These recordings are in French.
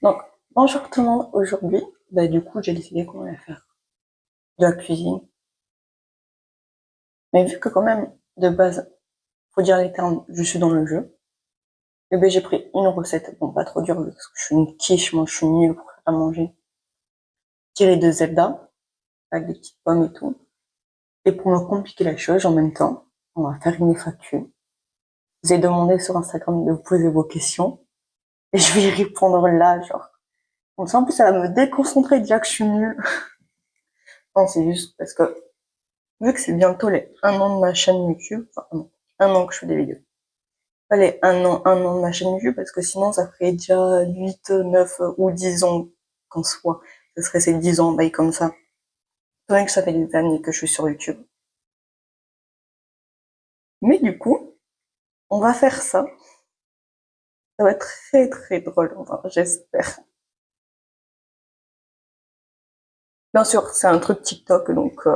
Donc, bonjour tout le monde. Aujourd'hui, du coup, j'ai décidé qu'on allait faire de la cuisine. Mais vu que quand même, de base, faut dire les termes, je suis dans le jeu, j'ai pris une recette, bon, pas trop dure, parce que je suis une quiche, moi, je suis nulle pour faire à manger, tirée de Zelda, avec des petites pommes et tout. Et pour me compliquer la chose, en même temps, on va faire une FAQ. Je vous ai demandé sur Instagram de vous poser vos questions, et je vais y répondre là, genre. Comme ça, en plus, ça va me déconcentrer, déjà que je suis nulle. Non, c'est juste parce que vu que c'est bientôt les 1 an de ma chaîne YouTube, enfin non, 1 an que je fais des vidéos. Pas les 1 an de ma chaîne YouTube, parce que sinon ça ferait déjà 8, 9 ou 10 ans qu'en soit. Ce serait ces 10 ans, comme ça. C'est vrai que ça fait des années que je suis sur YouTube. Mais du coup, on va faire ça. Ça va être très très drôle, enfin, j'espère. Bien sûr, c'est un truc TikTok, donc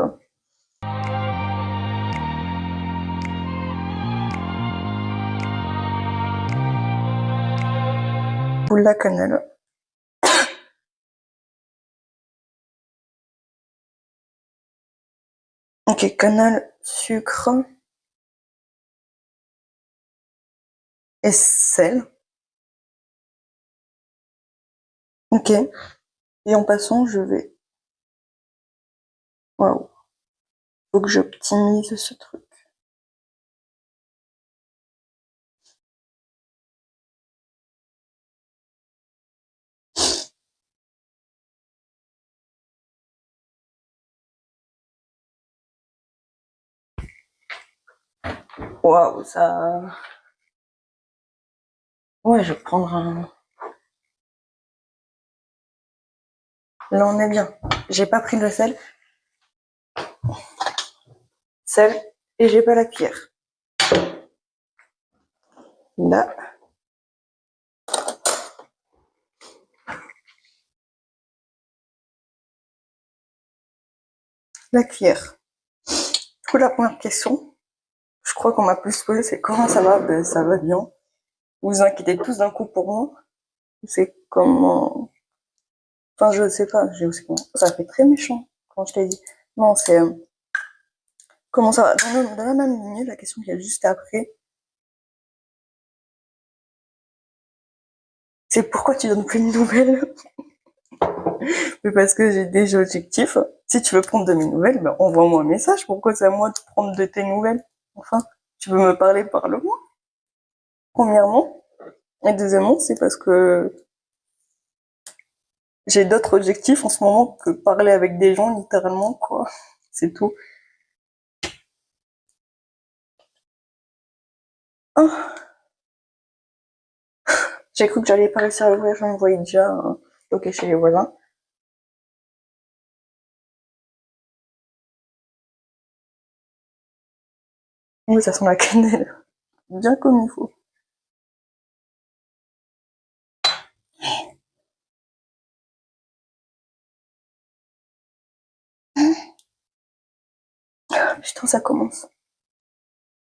boule la cannelle. Ok, cannelle, sucre et sel. Ok. Et en passant, je vais... Waouh. Faut que j'optimise ce truc. Waouh, ça... Ouais, je vais prendre un... Là, on est bien. J'ai pas pris le sel. Sel. Et j'ai pas la cuillère. Là. La cuillère. Du coup, la première question, je crois qu'on m'a plus posé, c'est comment ça va? Ben, ça va bien. Vous vous inquiétez tous d'un coup pour moi. C'est comment... Enfin, je sais pas. J'ai aussi comment... Ça fait très méchant quand je t'ai dit. Non, c'est... comment ça va? Dans la même lignée, la question qui est juste après, c'est pourquoi tu donnes plus de nouvelles? Mais parce que j'ai des objectifs. Si tu veux prendre de mes nouvelles, ben envoie-moi un message. Pourquoi c'est à moi de prendre de tes nouvelles? Enfin, tu veux me parler, parle-moi. Premièrement. Et deuxièmement, c'est parce que j'ai d'autres objectifs en ce moment que parler avec des gens, littéralement, quoi. C'est tout. Ah, j'ai cru que j'allais pas réussir à l'ouvrir, je me voyais déjà bloqué chez les voisins. Oui, ça sent la cannelle. Bien comme il faut. Putain, ça commence.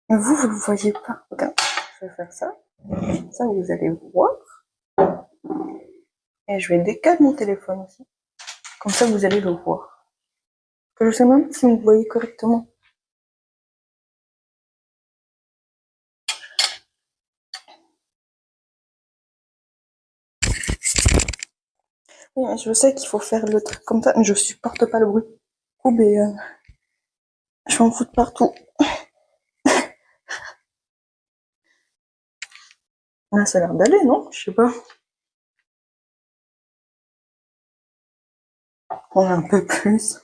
Mais vous le voyez pas. Regarde, je vais faire ça. Ça, vous allez voir. Et je vais décaler mon téléphone aussi. Comme ça, vous allez le voir. Que je sais même si vous voyez correctement. Oui, mais je sais qu'il faut faire le truc comme ça, mais je supporte pas le bruit. Oh, je vais en foutre partout. Ah, ça a l'air d'aller, non? Je sais pas. On a un peu plus.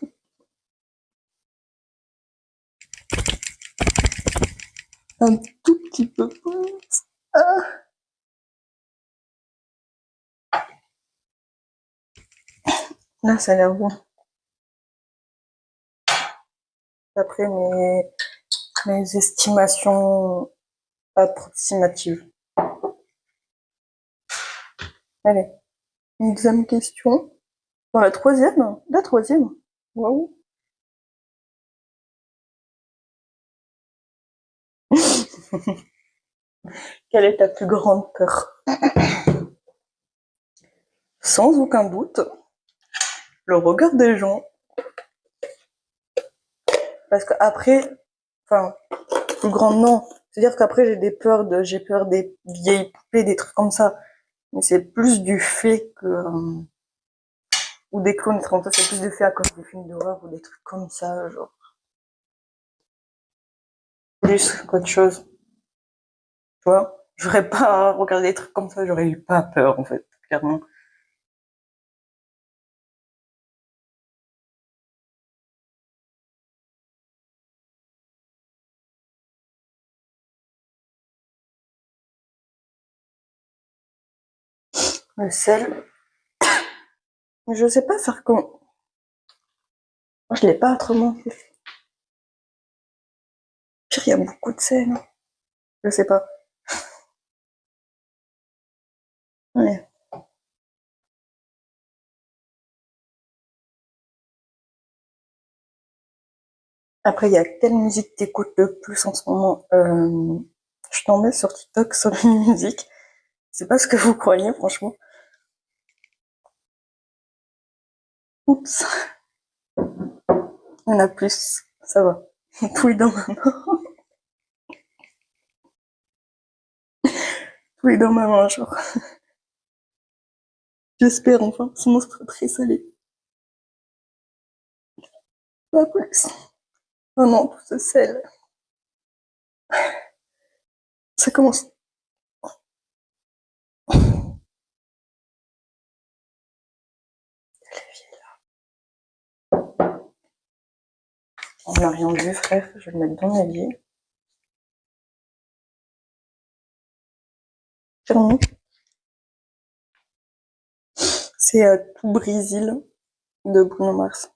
Un tout petit peu plus. Ah. Là, ça a l'air bon. D'après mes estimations approximatives. Allez, une deuxième question. Dans la troisième? La troisième? Waouh. Quelle est ta plus grande peur? sans aucun doute, le regard des gens. Parce qu'après, enfin, plus grand non. C'est-à-dire qu'après j'ai peur des vieilles poupées, des trucs comme ça. Mais c'est plus du fait que, ou des clowns, des trucs comme ça, c'est plus du fait à cause des films d'horreur ou des trucs comme ça, genre. Plus qu'autre chose. Tu vois? J'aurais pas regardé des trucs comme ça, j'aurais eu pas peur, en fait, clairement. Le sel, je sais pas faire comment. Moi, je l'ai pas autrement fait. Pire, il y a beaucoup de sel. Je sais pas. Ouais. Après, il y a quelle musique t'écoutes le plus en ce moment? Je suis tombée sur TikTok sur une musique. C'est pas ce que vous croyez, franchement. Oups, il y en a plus. Ça va. Tout est dans ma main. Tout est dans ma main, genre. J'espère enfin, sinon ce serait très salé. Pas plus. Oh non, tout ce sel. Ça commence. On n'a rien vu, frère. Je vais le mettre dans l'évier. Fermé. C'est Tout Brésil de Bruno Mars.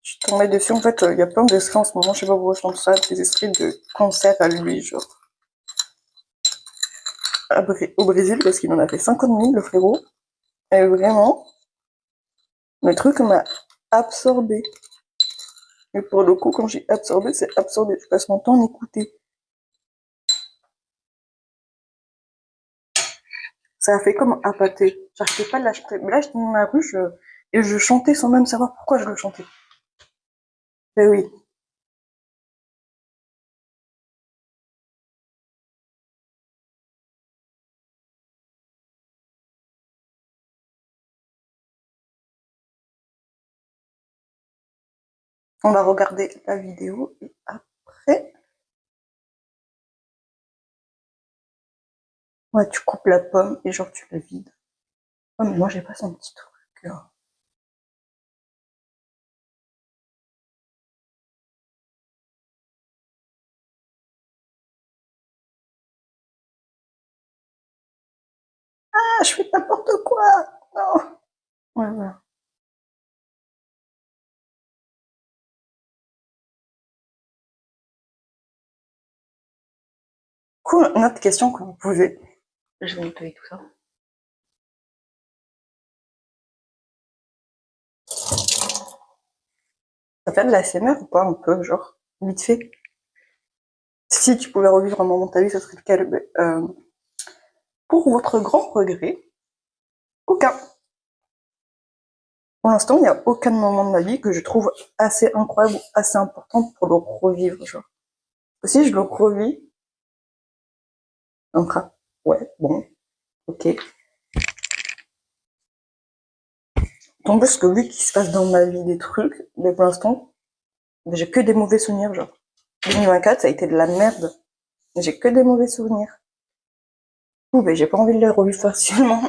Je suis tombée dessus. En fait, il y a plein d'esprits en ce moment. Je sais pas pourquoi je tombe ça. Des esprits de concert à lui, genre. Au Brésil, parce qu'il en a fait 50 000, le frérot. Et vraiment, le truc m'a absorbé. Et pour le coup, quand j'ai absorbé, c'est absorbé. Je passe mon temps à écouter. Ça a fait comme un pâté. J'arrivais pas de l'acheter. Mais là, j'étais dans la rue et je chantais sans même savoir pourquoi je le chantais. Mais oui, on va regarder la vidéo et après, ouais, tu coupes la pomme et genre tu la vides. Oh, mais moi, j'ai pas son petit truc, là. Ah, je fais n'importe quoi! Non! Ouais, voilà. Cool, une autre question que vous posez. Je vais nettoyer tout ça. Ça fait de la SMR ou pas, un peu, genre, vite fait? Si tu pouvais revivre un moment de ta vie, ça serait lequel? Pour votre grand regret, aucun. Pour l'instant, il n'y a aucun moment de ma vie que je trouve assez incroyable ou assez important pour le revivre, genre. Si je le revis, donc, ah, ouais, bon, ok. Tant plus que vu qu'il se passe dans ma vie des trucs, mais pour l'instant, j'ai que des mauvais souvenirs, genre. 2024, ça a été de la merde. J'ai que des mauvais souvenirs. Ouh, mais j'ai pas envie de les revivre facilement.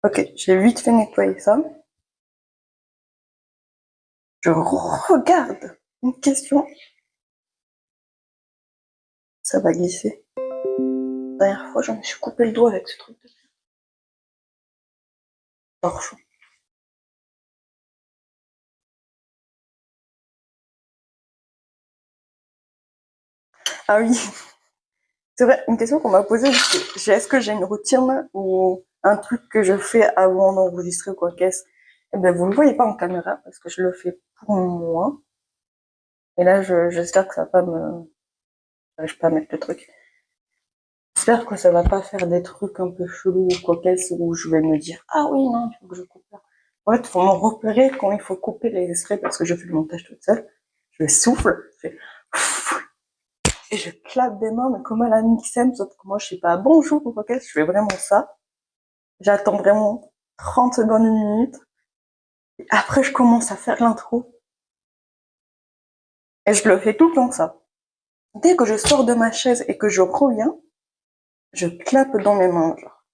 Ok, j'ai vite fait nettoyer ça. Je regarde une question. Ça va glisser. La dernière fois, je me suis coupé le doigt avec ce truc de torchon. Ah oui, c'est vrai, une question qu'on m'a posée, c'est est-ce que j'ai une routine ou un truc que je fais avant d'enregistrer ou quoi qu'est-ce? Eh ben, vous ne le voyez pas en caméra parce que je le fais pour moi. Et là, j'espère que ça va pas j'arrive pas à mettre le truc. J'espère que ça va pas faire des trucs un peu chelous ou quoi qu'est-ce où je vais me dire, ah oui, non, il faut que je coupe là. En fait, faut me repérer quand il faut couper les extraits parce que je fais le montage toute seule. Je souffle, je fais et je claque des mains, mais comme à la Mixem, sauf que moi, je sais pas bonjour ou quoi qu'est-ce, je fais vraiment ça. J'attends vraiment 30 secondes, une minute. Et après, je commence à faire l'intro. Et je le fais tout le temps, ça. Dès que je sors de ma chaise et que je reviens, je clappe dans mes mains, genre.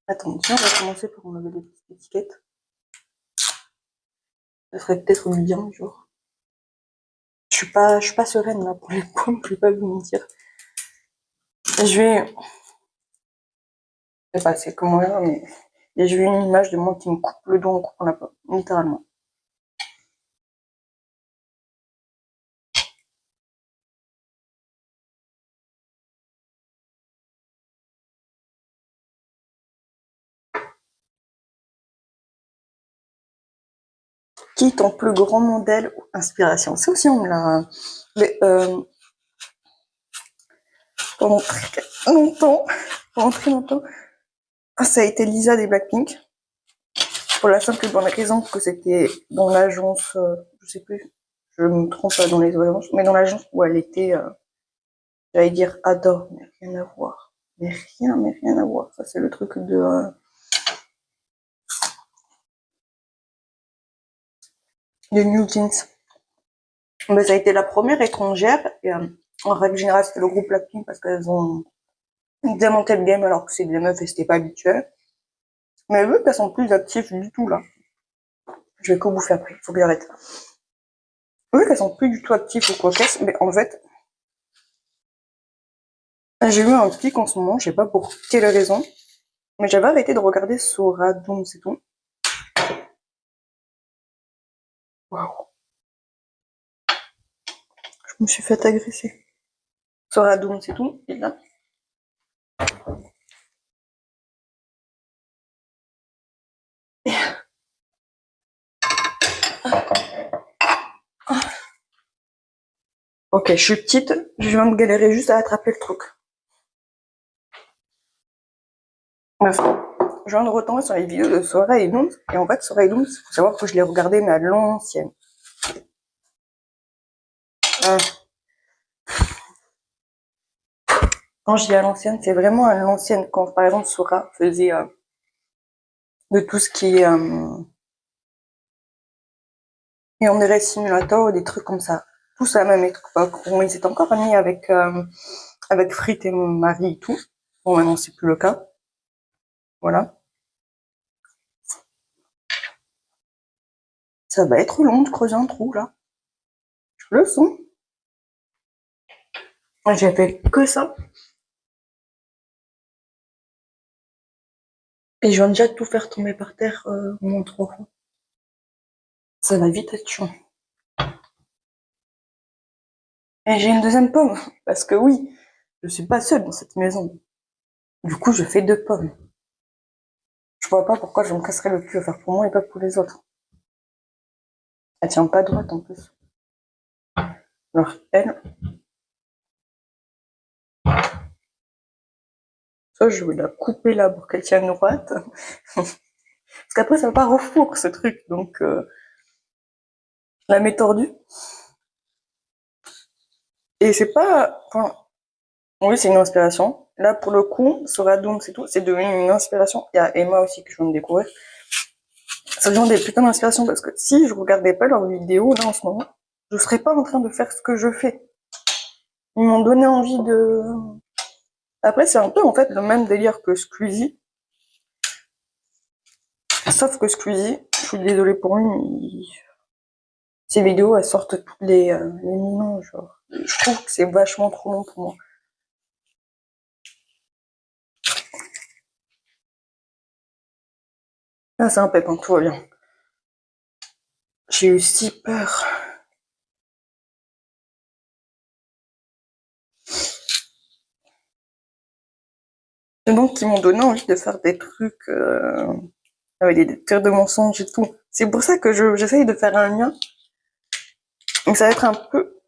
Attends, tiens, on va commencer par enlever des petites étiquettes. Ça serait peut-être bien, genre. Je suis pas sereine, là, pour les pommes, je vais pas vous mentir. Je vais, je sais pas, c'est comment là, mais j'ai vu une image de moi qui me coupe le doigt en coupant la pomme, littéralement. Qui est ton plus grand modèle ou inspiration? Ça aussi, on me l'a, mais, pendant très longtemps, pendant très longtemps, ça a été Lisa des Blackpink. Pour la simple et bonne raison que c'était dans l'agence, je sais plus, je me trompe pas dans les agences, mais dans l'agence où elle était, j'allais dire adore, mais rien à voir. Mais rien à voir. Ça, c'est le truc de New Jeans. Mais ça a été la première étrangère, et en règle générale, c'était le groupe Blackpink parce qu'elles ont démonté le game alors que c'est des meufs et c'était pas habituel. Mais vu qu'elles sont plus actives du tout, là, je vais que bouffer après, faut que j'arrête. Vu qu'elles sont plus du tout actives ou quoi qu'est-ce, mais en fait, j'ai eu un pic en ce moment, je sais pas pour quelle raison, mais j'avais arrêté de regarder Sora, Doom, c'est tout. Waouh. Je me suis fait agresser. Sora, Doom, c'est tout. Et là. Ok, je suis petite, je vais me galérer juste à attraper le truc. Bref, je viens de retomber sur les vidéos de Sora et Doom, et en fait, Sora et Doom, faut savoir que je les regardais, mais à l'ancienne. Quand je dis à l'ancienne, c'est vraiment à l'ancienne. Quand, par exemple, Sora faisait de tout ce qui est et on dirait simulator ou des trucs comme ça. Tous à la même époque. Bon, ils étaient encore amis avec Frit et Marie et tout. Bon, maintenant, c'est plus le cas. Voilà. Ça va être long de creuser un trou, là. Je le sens. J'ai fait que ça. Et je viens déjà de tout faire tomber par terre au moins 3 fois. Ça va vite être chiant. Et j'ai une deuxième pomme. Parce que oui, je suis pas seule dans cette maison. Du coup, je fais 2 pommes. Je vois pas pourquoi je me casserais le cul à faire pour moi et pas pour les autres. Elle tient pas droite en plus. Alors, elle, soit je vais la couper là pour qu'elle tienne droite. Parce qu'après, ça va pas au four, ce truc. Donc, la mets tordue. Et c'est pas... Enfin, oui, c'est une inspiration. Là, pour le coup, sur Adoum, c'est tout. C'est devenu une inspiration. Il y a Emma aussi que je viens de découvrir. Ça devient des putains d'inspiration parce que si je regardais pas leurs vidéos, là, en ce moment, je serais pas en train de faire ce que je fais. Ils m'ont donné envie de... Après, c'est un peu, en fait, le même délire que Squeezie. Sauf que Squeezie, je suis désolée pour lui, ses vidéos, elles sortent toutes les minons, genre. Je trouve que c'est vachement trop long pour moi. Là, c'est impeccable, tout va bien. J'ai eu si peur. Et donc, ils m'ont donné envie de faire des trucs avec des tirs de mensonges et tout. C'est pour ça que j'essaye de faire un lien Donc ça va être un peu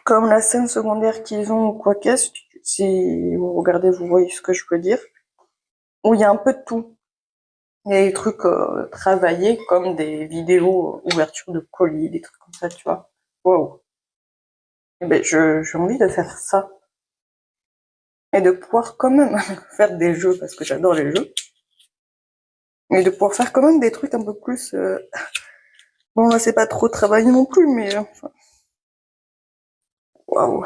comme la scène secondaire qu'ils ont ou quoi qu'est-ce. Si vous regardez, vous voyez ce que je veux dire. Où il y a un peu de tout. Il y a des trucs travaillés comme des vidéos ouverture de colis, des trucs comme ça, tu vois. Wow. Et ben, j'ai envie de faire ça. Et de pouvoir quand même faire des jeux, parce que j'adore les jeux. Mais de pouvoir faire quand même des trucs un peu plus... Bon, là, c'est pas trop travaillé non plus, mais... Enfin, waouh.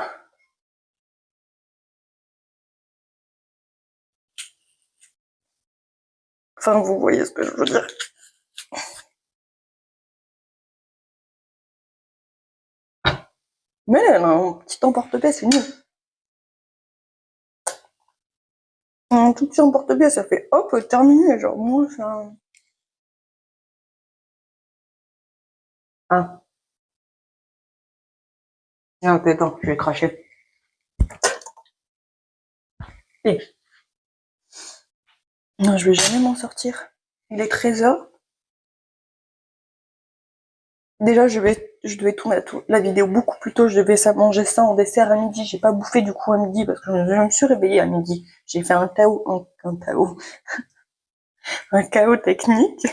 Enfin, vous voyez ce que je veux dire. Mais elle a un petit emporte-pièce, c'est nul. Un tout petit emporte-pièce, ça fait hop, terminé. Genre, moi, ça... Ah, non, attends, je vais cracher. Et... Non, je vais jamais m'en sortir. Il est 13h. Déjà, je devais tourner la vidéo beaucoup plus tôt. Je devais manger ça en dessert à midi. J'ai pas bouffé du coup à midi parce que je me suis réveillée à midi. J'ai fait un un chaos technique.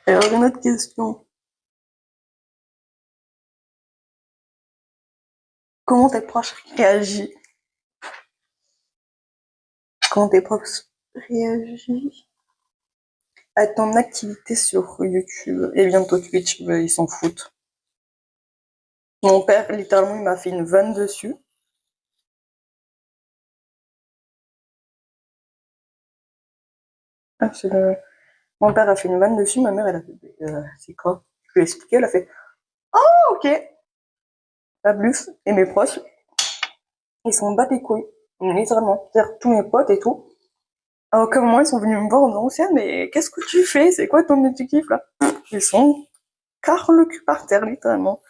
Alors, une autre question. Comment tes proches réagissent? Comment tes proches réagissent à ton activité sur YouTube et bientôt Twitch? Ils s'en foutent. Mon père, littéralement, il m'a fait une vanne dessus. Ah, mon père a fait une vanne dessus, ma mère, elle a fait, c'est quoi? Je lui ai expliqué, elle a fait, oh, ok, la bluffe. Et mes proches, ils s'en battent les couilles, littéralement. C'est-à-dire tous mes potes et tout. À aucun moment, ils sont venus me voir en disant, Océane, mais qu'est-ce que tu fais? C'est quoi ton objectif, là? Ils sont car le cul par terre, littéralement.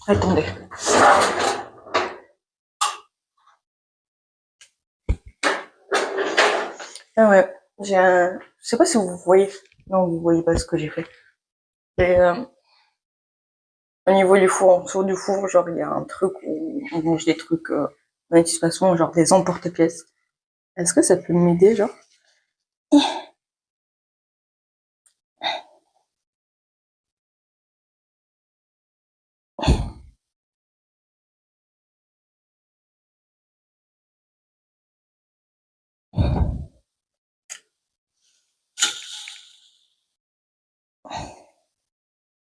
Attendez. Ah ouais, je sais pas si vous voyez. Non, vous voyez pas ce que j'ai fait. Et, au niveau du four, en dessous du four, genre, il y a un truc où on mange des trucs, de toute façon, genre des emporte-pièces. Est-ce que ça peut m'aider, genre?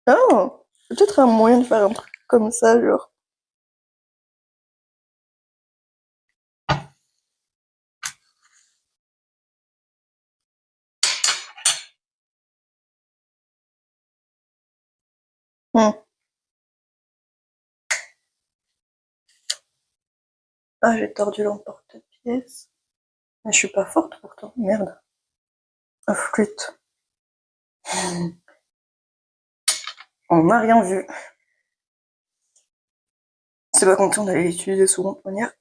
Oh, peut-être un moyen de faire un truc comme ça, genre. Hmm. Ah, j'ai tordu l'emporte-pièce. Mais je suis pas forte pourtant, merde. Ah, flûte. On n'a rien vu. C'est pas comme si on allait l'utiliser souvent de manière.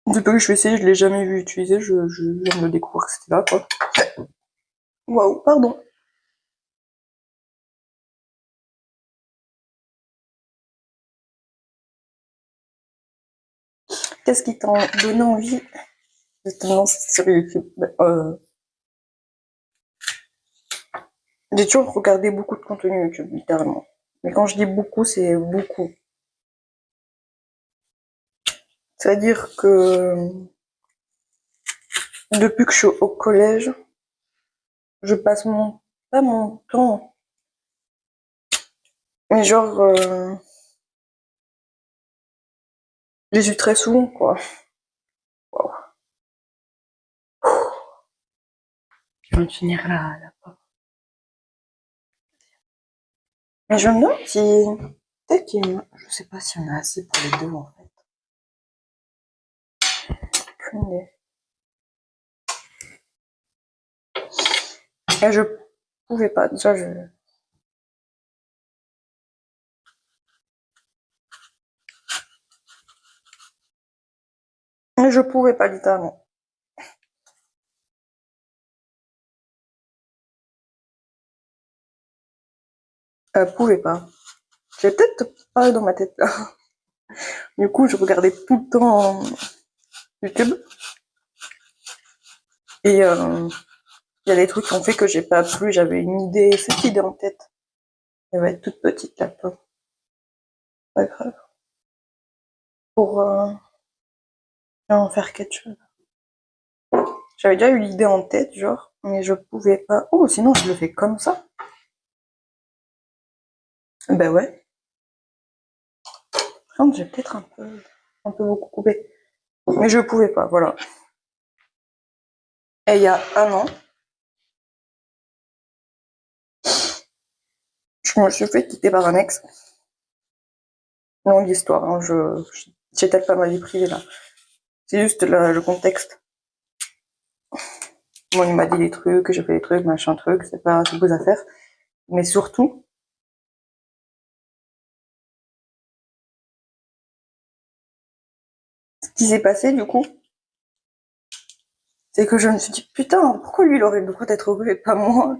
Depuis que je suis essayé, je l'ai jamais vu utiliser, je viens de le découvrir que c'était là, quoi. Waouh, pardon. Qu'est-ce qui t'a donné envie de te lancer sur YouTube? J'ai toujours regardé beaucoup de contenu YouTube, littéralement. Mais quand je dis beaucoup, c'est beaucoup. C'est-à-dire que depuis que je suis au collège, je passe pas mon temps, mais genre, je les ai très souvent, quoi. Wow. Je vais finir là. Mais je me demande si, peut-être je sais pas s'il y en a assez pour les deux, en fait. Aucune idée. Et je pouvais pas, déjà, je, Mais je pouvais pas, littéralement. Pouvais pas. J'ai peut-être parlé dans ma tête là. Du coup, je regardais tout le temps YouTube. Et il y a des trucs qui ont fait que j'ai pas plu. J'avais une idée, cette idée en tête. Elle va être toute petite là. Pas grave. Pour en faire quelque chose. J'avais déjà eu l'idée en tête, genre, mais je pouvais pas. Oh, sinon je le fais comme ça. Ben ouais. Par j'ai peut-être un peu beaucoup coupé. Mais je pouvais pas, voilà. Et il y a un an, je me suis fait quitter par un ex. Longue histoire, hein, j'étale pas ma vie privée là. C'est juste le contexte. Bon, il m'a dit des trucs, j'ai fait des trucs, machin truc, c'est pas vos affaires. Mais surtout, ce qui s'est passé du coup, c'est que je me suis dit putain, pourquoi lui il aurait le droit d'être heureux et pas moi?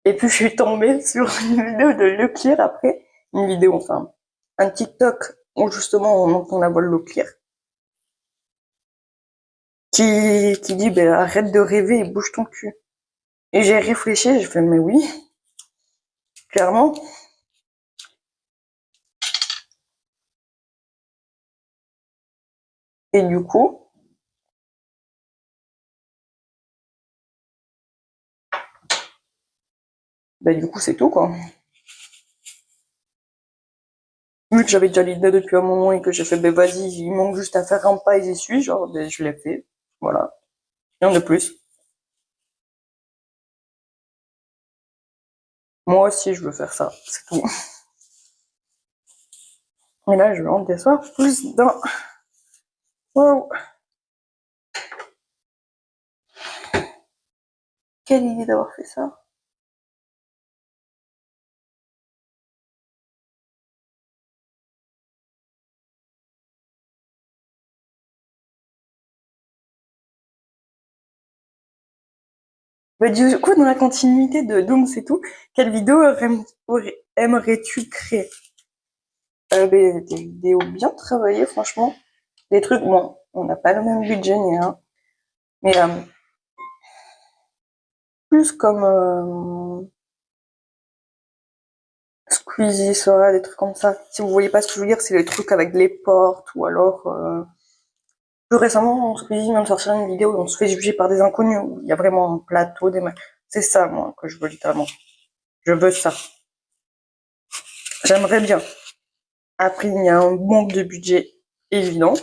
Et puis je suis tombée sur une vidéo de Leclerc après, une vidéo enfin, un TikTok où justement on entend la voix de Leclerc qui dit ben arrête de rêver et bouge ton cul. Et j'ai réfléchi, j'ai fait mais oui, clairement. Et du coup c'est tout quoi. Vu que j'avais déjà l'idée depuis un moment et que j'ai fait ben vas-y, il manque juste à faire un pas et j'y suis, genre ben je l'ai fait. Voilà. Rien de plus. Moi aussi je veux faire ça, c'est tout. Et là je vais en décevoir plus dans. Wow. Quelle idée d'avoir fait ça. Bah, du coup, dans la continuité de Doom, c'est tout, quelle vidéo aimerais-tu créer? Des vidéos bien travaillées, franchement. Des trucs, bon, on n'a pas le même budget ni rien, mais plus comme Squeezie, Sora, des trucs comme ça. Si vous voyez pas ce que je veux dire, c'est les trucs avec les portes, ou alors plus récemment, Squeezie vient de sortir une vidéo où on se fait juger par des inconnus, où il y a vraiment un plateau, des mecs. C'est ça, moi, que je veux littéralement. Je veux ça. J'aimerais bien. Après, il y a un manque de budget évident.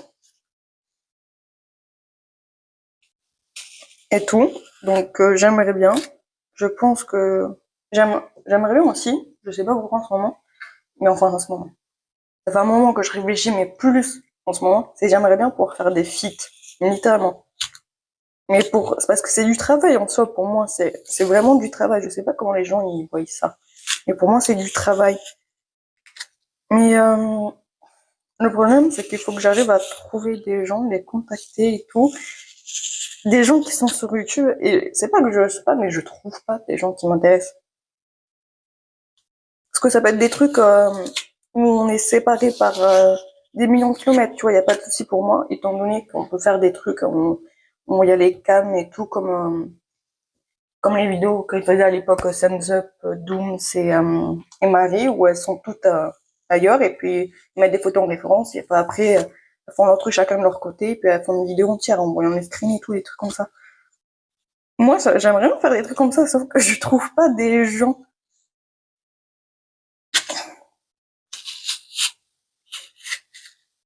Et tout. Donc j'aimerais bien. Je pense que j'aimerais bien aussi. Je sais pas pourquoi en ce moment, mais enfin en ce moment. Ça fait un moment que je réfléchis, mais plus en ce moment, c'est j'aimerais bien pouvoir faire des feats, littéralement. Mais c'est parce que c'est du travail en soi. Pour moi, c'est vraiment du travail. Je sais pas comment les gens ils voient ça, mais pour moi c'est du travail. Mais le problème, c'est qu'il faut que j'arrive à trouver des gens, les contacter et tout. Des gens qui sont sur YouTube, et c'est pas que je sais pas, mais je trouve pas des gens qui m'intéressent. Parce que ça peut être des trucs où on est séparés par des millions de kilomètres, tu vois, il n'y a pas de souci pour moi, étant donné qu'on peut faire des trucs où il y a les cams et tout, comme les vidéos qu'ils faisaient à l'époque, Thumbs Up, Doom et Marie, où elles sont toutes ailleurs, et puis ils mettent des photos en référence, et puis après, elles font leur truc chacun de leur côté, et puis elles font une vidéo entière en voyant les screens et tout, des trucs comme ça. Moi, j'aimerais bien faire des trucs comme ça, sauf que je trouve pas des gens.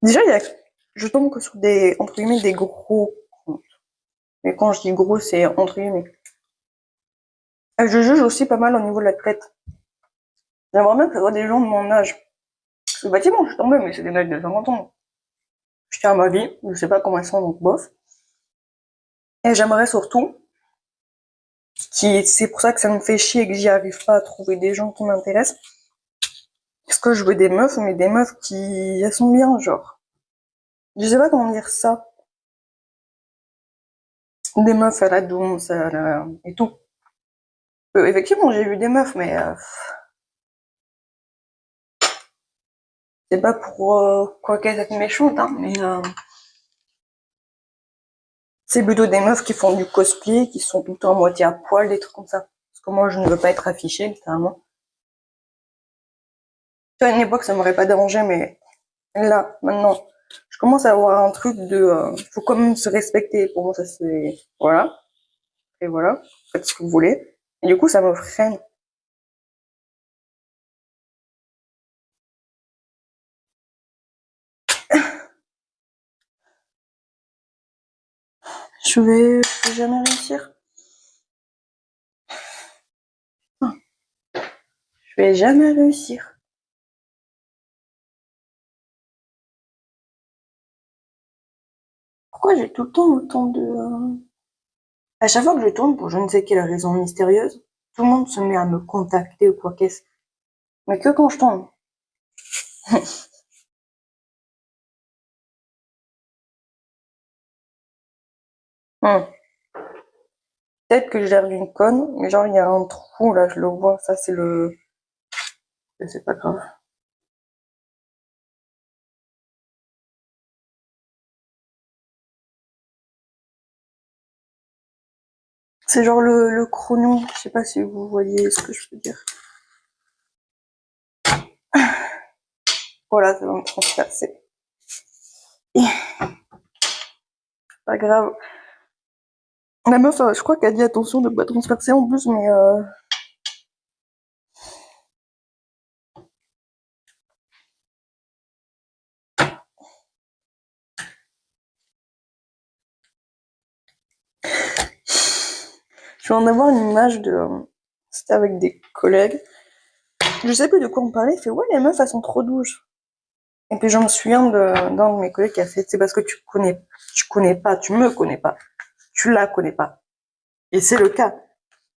Déjà, je tombe que sur entre guillemets, des gros comptes. Mais quand je dis gros, c'est entre guillemets. Et je juge aussi pas mal au niveau de la tête. J'aimerais bien que ce soit des gens de mon âge. Parce que bâtiment, je suis tombée, mais c'est des mecs de 50 ans. Je tiens à ma vie, je sais pas comment ils sont, donc bof. Et j'aimerais surtout, c'est pour ça que ça me fait chier et que j'y arrive pas à trouver des gens qui m'intéressent. Parce que je veux des meufs, mais des meufs elles sont bien, genre. Je sais pas comment dire ça. Des meufs à la douce et tout. Effectivement, j'ai vu des meufs, mais c'est pas pour quoi qu'elle être méchante, hein, mais c'est plutôt des meufs qui font du cosplay, qui sont tout le temps à moitié à poil, des trucs comme ça. Parce que moi, je ne veux pas être affichée, littéralement. À une époque, ça m'aurait pas dérangé, mais là, maintenant, je commence à avoir un truc de faut quand même se respecter. Pour moi, ça c'est voilà. Et voilà, faites ce que vous voulez. Et du coup, ça me freine. Je vais jamais réussir. Je vais jamais réussir. Pourquoi j'ai tout le temps autant de... À chaque fois que je tourne, pour je ne sais quelle raison mystérieuse, tout le monde se met à me contacter ou quoi qu'est-ce. Mais que quand je tourne. Hum. Peut-être que j'ai l'air d'une conne, mais genre il y a un trou là, je le vois. Ça c'est le... C'est pas grave. C'est genre le chrono. Je sais pas si vous voyez ce que je veux dire. Voilà, ça va me transpercer. Pas grave. La meuf, je crois qu'elle dit attention de pas transpercer en plus, mais je vais en avoir une image de... C'était avec des collègues. Je sais plus de quoi on parlait. Il fait ouais, les meufs, elles sont trop douces. Et puis je me souviens d'un de mes collègues qui a fait c'est parce que tu connais pas, tu me connais pas, tu la connais pas. Et c'est le cas.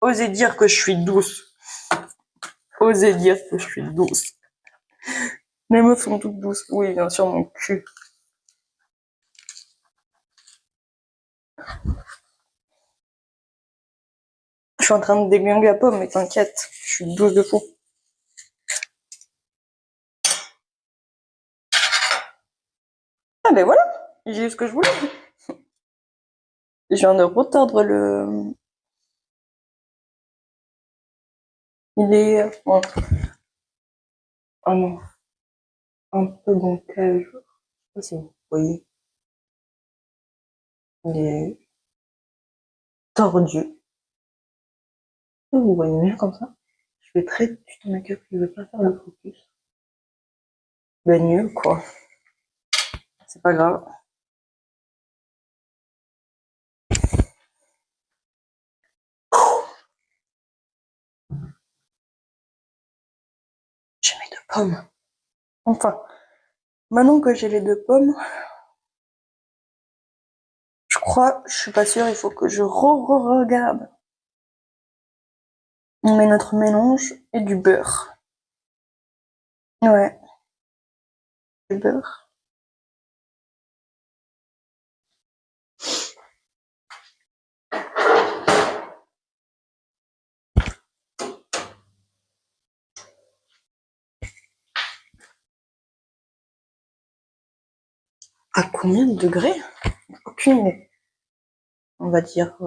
Osez dire que je suis douce. Osez dire que je suis douce. Les meufs sont toutes douces. Oui, bien sûr, mon cul. Je suis en train de déglinguer la pomme, mais t'inquiète, je suis douce de fou. Ah ben voilà, j'ai eu ce que je voulais. Je viens de retordre le... Il est... Bon. Oh non, un peu bancal. Je sais pas si vous voyez. Il est tordu. Vous voyez mieux comme ça. Je fais très du make-up, je veux pas faire le focus. Ben nul, quoi. C'est pas grave. J'ai mes deux pommes. Enfin, maintenant que j'ai les deux pommes, je crois, je suis pas sûre, il faut que je regarde. On met notre mélange et du beurre. Ouais, du beurre. À combien de degrés? Aucune idée. On va dire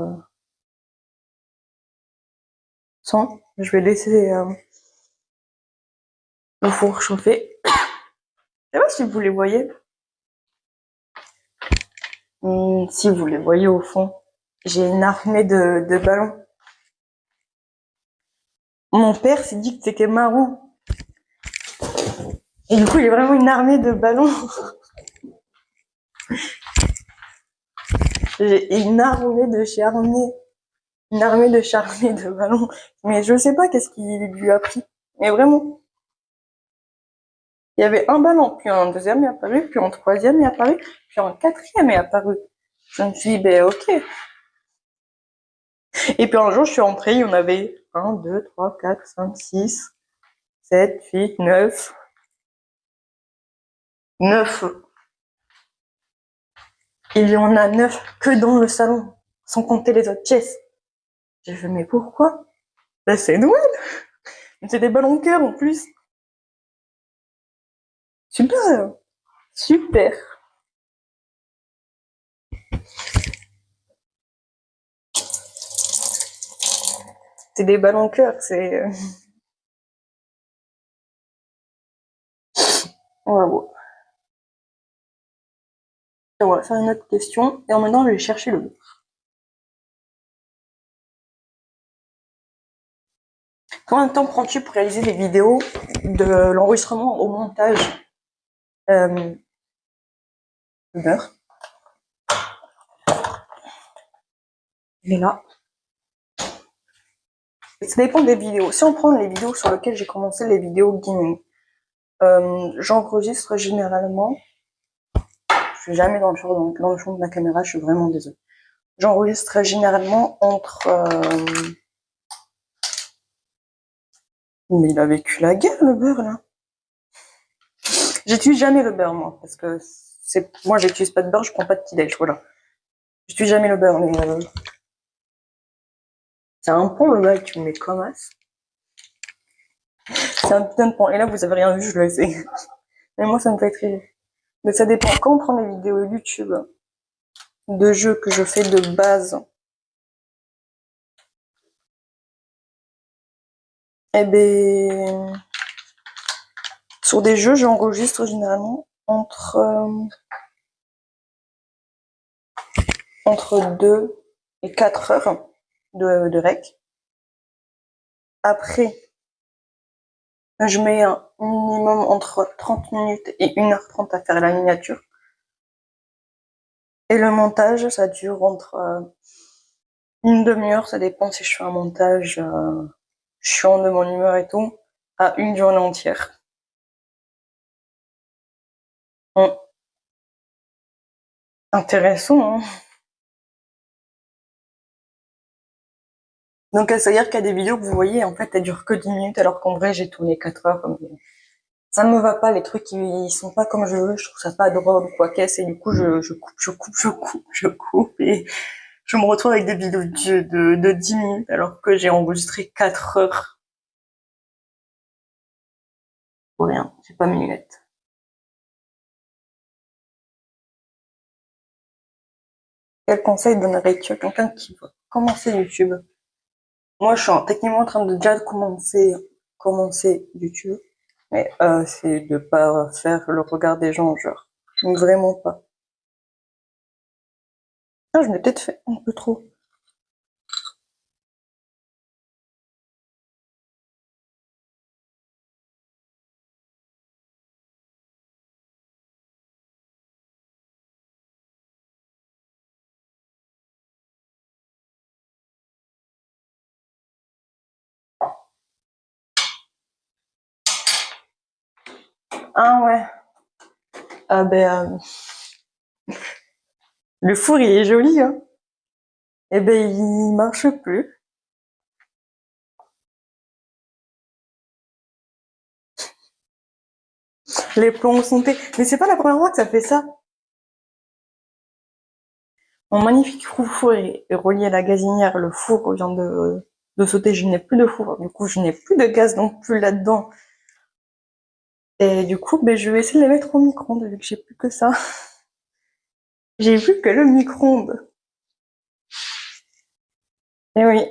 100. Je vais laisser le four chauffer. Je sais pas si vous les voyez. Si vous les voyez au fond, j'ai une armée de ballons. Mon père s'est dit que c'était marrant. Et du coup, il y a vraiment une armée de ballons. J'ai une armée de charmés de ballons. Mais je sais pas qu'est-ce qu'il lui a pris. Mais vraiment. Il y avait un ballon, puis un deuxième est apparu, puis un troisième est apparu, puis un quatrième est apparu. Je me suis dit, ben ok. Et puis un jour, je suis entrée, il y en avait 1, 2, 3, 4, 5, 6, 7, 8, 9. 9. Il y en a 9 que dans le salon, sans compter les autres pièces. J'ai fait, mais pourquoi? Là, c'est Noël. C'est des ballons cœur en plus. Super. Super. C'est des ballons cœur, c'est... Ouais, bon. On va faire une autre question. Et en maintenant, je vais chercher le beurre. Combien de temps prends-tu pour réaliser des vidéos de l'enregistrement au montage? Le beurre. Il est là. Ça dépend des vidéos. Si on prend les vidéos sur lesquelles j'ai commencé, les vidéos gaming, j'enregistre généralement. Je suis jamais dans le champ de la caméra, je suis vraiment désolée. J'enregistre généralement entre... Mais il a vécu la guerre, le beurre, là. J'utilise jamais le beurre, moi, parce que moi, j'utilise pas de beurre, je prends pas de petit déj, voilà. J'utilise jamais le beurre, mais c'est un pont, le beurre, tu me mets comme as. C'est un putain de pont. Et là, vous avez rien vu, je le sais. Mais moi, ça me fait rire. Mais ça dépend. Quand on prend les vidéos YouTube de jeux que je fais de base, eh ben, sur des jeux, j'enregistre généralement entre 2 et 4 heures de rec. Après, je mets un minimum entre 30 minutes et 1h30 à faire la miniature. Et le montage, ça dure entre une demi-heure, ça dépend si je fais un montage chiant de mon humeur et tout, à une journée entière. Intéressant, hein. Donc, c'est-à-dire qu'il y a des vidéos que vous voyez, en fait, elles durent que 10 minutes, alors qu'en vrai, j'ai tourné 4 heures. Ça me va pas, les trucs, ils sont pas comme je veux, je trouve ça pas drôle ou quoi qu'est-ce, et du coup, je coupe, et je me retrouve avec des vidéos de 10 minutes, alors que j'ai enregistré 4 heures. Pour rien, j'ai pas mes lunettes. Quel conseil donnerais-tu à quelqu'un qui veut commencer YouTube? Moi, je suis techniquement en train de déjà commencer YouTube. Mais c'est de pas faire le regard des gens, genre. Vraiment pas. Ah, je l'ai peut-être fait un peu trop. Ah ouais. Ah ben, le four, il est joli, hein. Eh ben, il marche plus. Les plombs sont Mais c'est pas la première fois que ça fait ça. Mon magnifique four est relié à la gazinière. Le four vient de sauter. Je n'ai plus de four. Du coup, je n'ai plus de gaz non plus là-dedans. Et du coup, ben, je vais essayer de les mettre au micro-ondes vu que j'ai plus que ça. J'ai vu que le micro-ondes. Eh oui.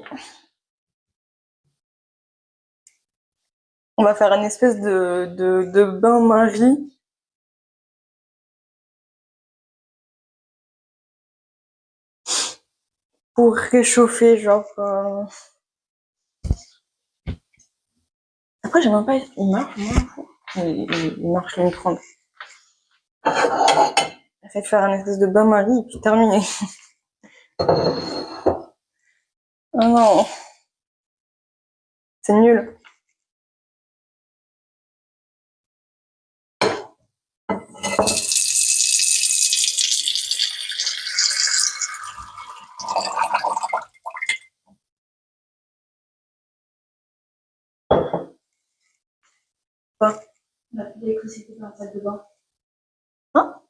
On va faire une espèce de bain-marie pour réchauffer, genre. Après, j'ai même pas. Il marche, il marche le micro-ondes. Essaye de faire une espèce de bain-marie et puis terminé. Oh non, c'est nul. Quoi? On a plus d'électricité dans la salle de bain. Hein?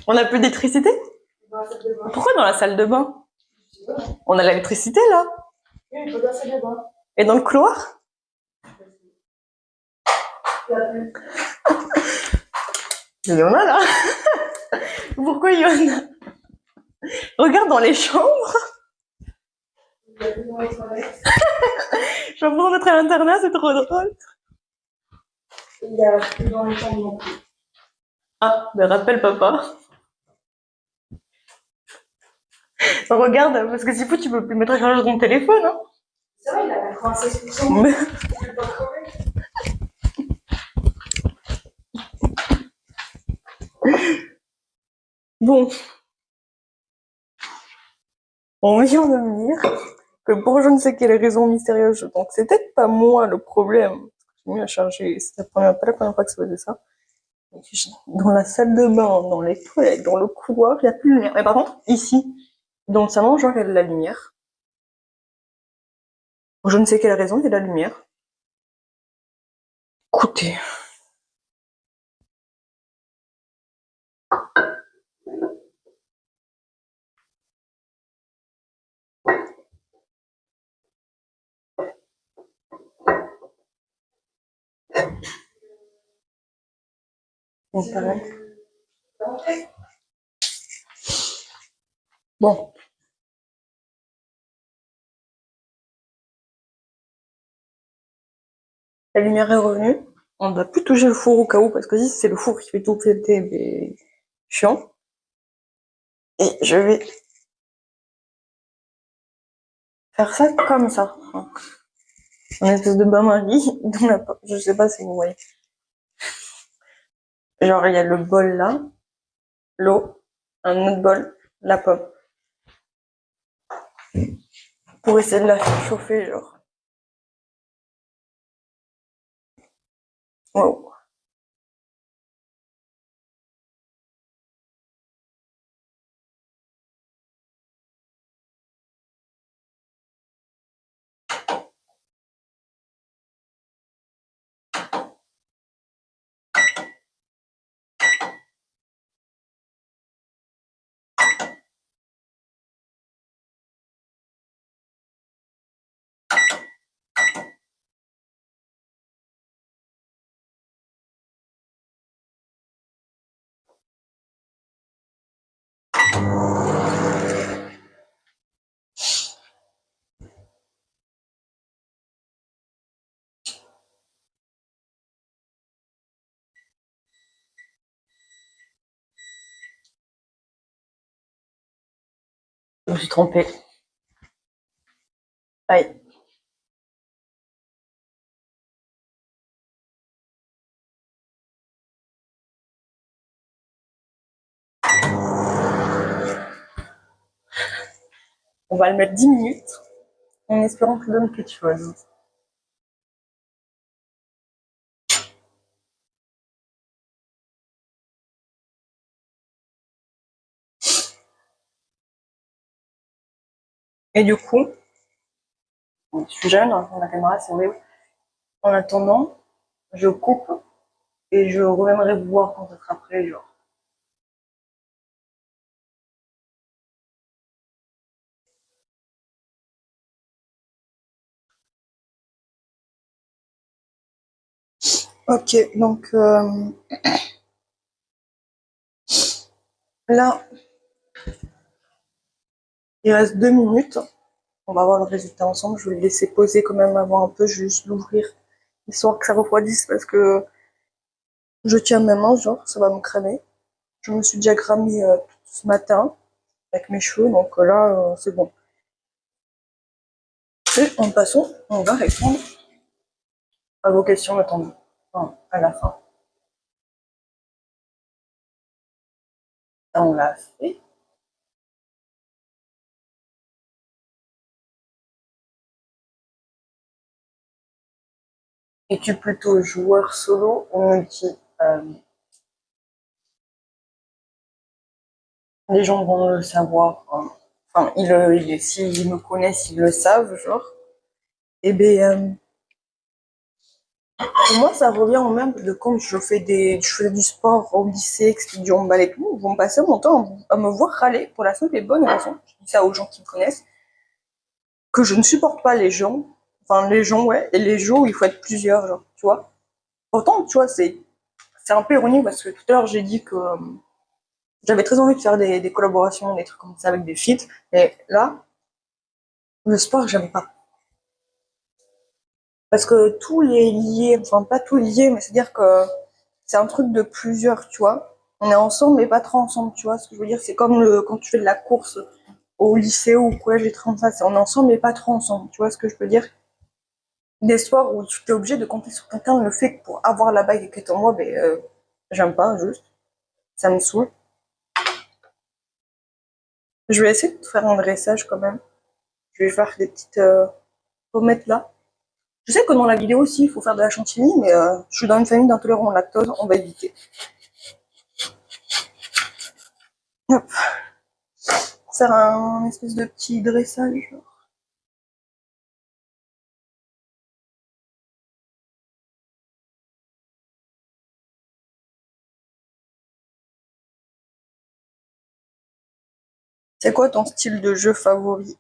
On n'a plus d'électricité? Pourquoi dans la salle de bain? On a l'électricité là. Oui, dans la salle de bain. Et dans le couloir? Il y en a là. Pourquoi il y en a? Regarde dans les chambres. Je vais pouvoir mettre à l'internat, c'est trop drôle. Il y a plus dans les chambres non plus. Ah, ben rappelle papa. Regarde, parce que s'il faut, tu peux plus mettre à charger ton téléphone. Hein. C'est vrai, il a 96%. Mais... Je vais pas crever. Bon. On vient de me dire que pour je ne sais quelle raison mystérieuse, donc c'est peut-être pas moi le problème. J'ai mis à charger, c'était pas la première fois que ça faisait ça. Dans la salle de bain, dans les toilettes, dans le couloir, il n'y a plus de lumière. Mais par contre, ici, dans le salon, genre, il y a de la lumière. Pour je ne sais quelle raison, il y a de la lumière. Écoutez. Donc, pareil. Bon. La lumière est revenue. On ne va plus toucher le four au cas où, parce que si c'est le four qui fait tout péter, mais chiant. Et je vais faire ça comme ça. Une espèce de bain-marie. Je sais pas si vous voyez. Genre, il y a le bol là, l'eau, un autre bol, la pomme. Pour essayer de la faire chauffer, genre. Wow. Je me suis trompée. Aïe. On va le mettre 10 minutes, en espérant qu'il donne quelque chose. Et du coup, je suis jamais dans la caméra, c'est horrible. En attendant, je coupe et je reviendrai vous voir quand ça sera prêt, genre. Ok, donc là, il reste 2 minutes. On va voir le résultat ensemble. Je vais le laisser poser quand même avant un peu. Je vais juste l'ouvrir, histoire que ça refroidisse parce que je tiens mes mains, genre, ça va me cramer. Je me suis déjà cramé ce matin avec mes cheveux, donc là, c'est bon. Et en passant, on va répondre à vos questions attendues. Enfin, à la fin. Ça, on l'a fait. Es-tu plutôt joueur solo ou multi? Les gens vont le savoir. Hein. Enfin, s'ils me connaissent, ils le savent, genre. Eh bien, Pour moi, ça revient au même de quand je faisais du sport au lycée, que c'était du handball et tout. Ils vont passer mon temps à me voir râler pour la simple et bonne raison. Je dis ça aux gens qui me connaissent, que je ne supporte pas les gens. Enfin, les gens, ouais. Et les jours où il faut être plusieurs, genre, tu vois. Pourtant, tu vois, c'est un peu ironique parce que tout à l'heure, j'ai dit que j'avais très envie de faire des collaborations, des trucs comme ça avec des feats. Mais là, le sport, j'aime pas. Parce que tout est lié, enfin pas tout est lié, mais c'est-à-dire que c'est un truc de plusieurs, tu vois. On est ensemble, mais pas trop ensemble, tu vois. Ce que je veux dire, c'est comme quand tu fais de la course au lycée ou au collège, des trucs comme ça. C'est on est ensemble, mais pas trop ensemble, tu vois ce que je veux dire. Des sports où tu es obligé de compter sur quelqu'un, le fait que pour avoir la bague qui est en moi, ben, j'aime pas, juste. Ça me saoule. Je vais essayer de faire un dressage quand même. Je vais faire des petites pommettes là. Je sais que dans la vidéo aussi, il faut faire de la chantilly, mais je suis dans une famille d'intolérants au lactose, on va éviter. Hop. Faire un espèce de petit dressage. C'est quoi ton style de jeu favori?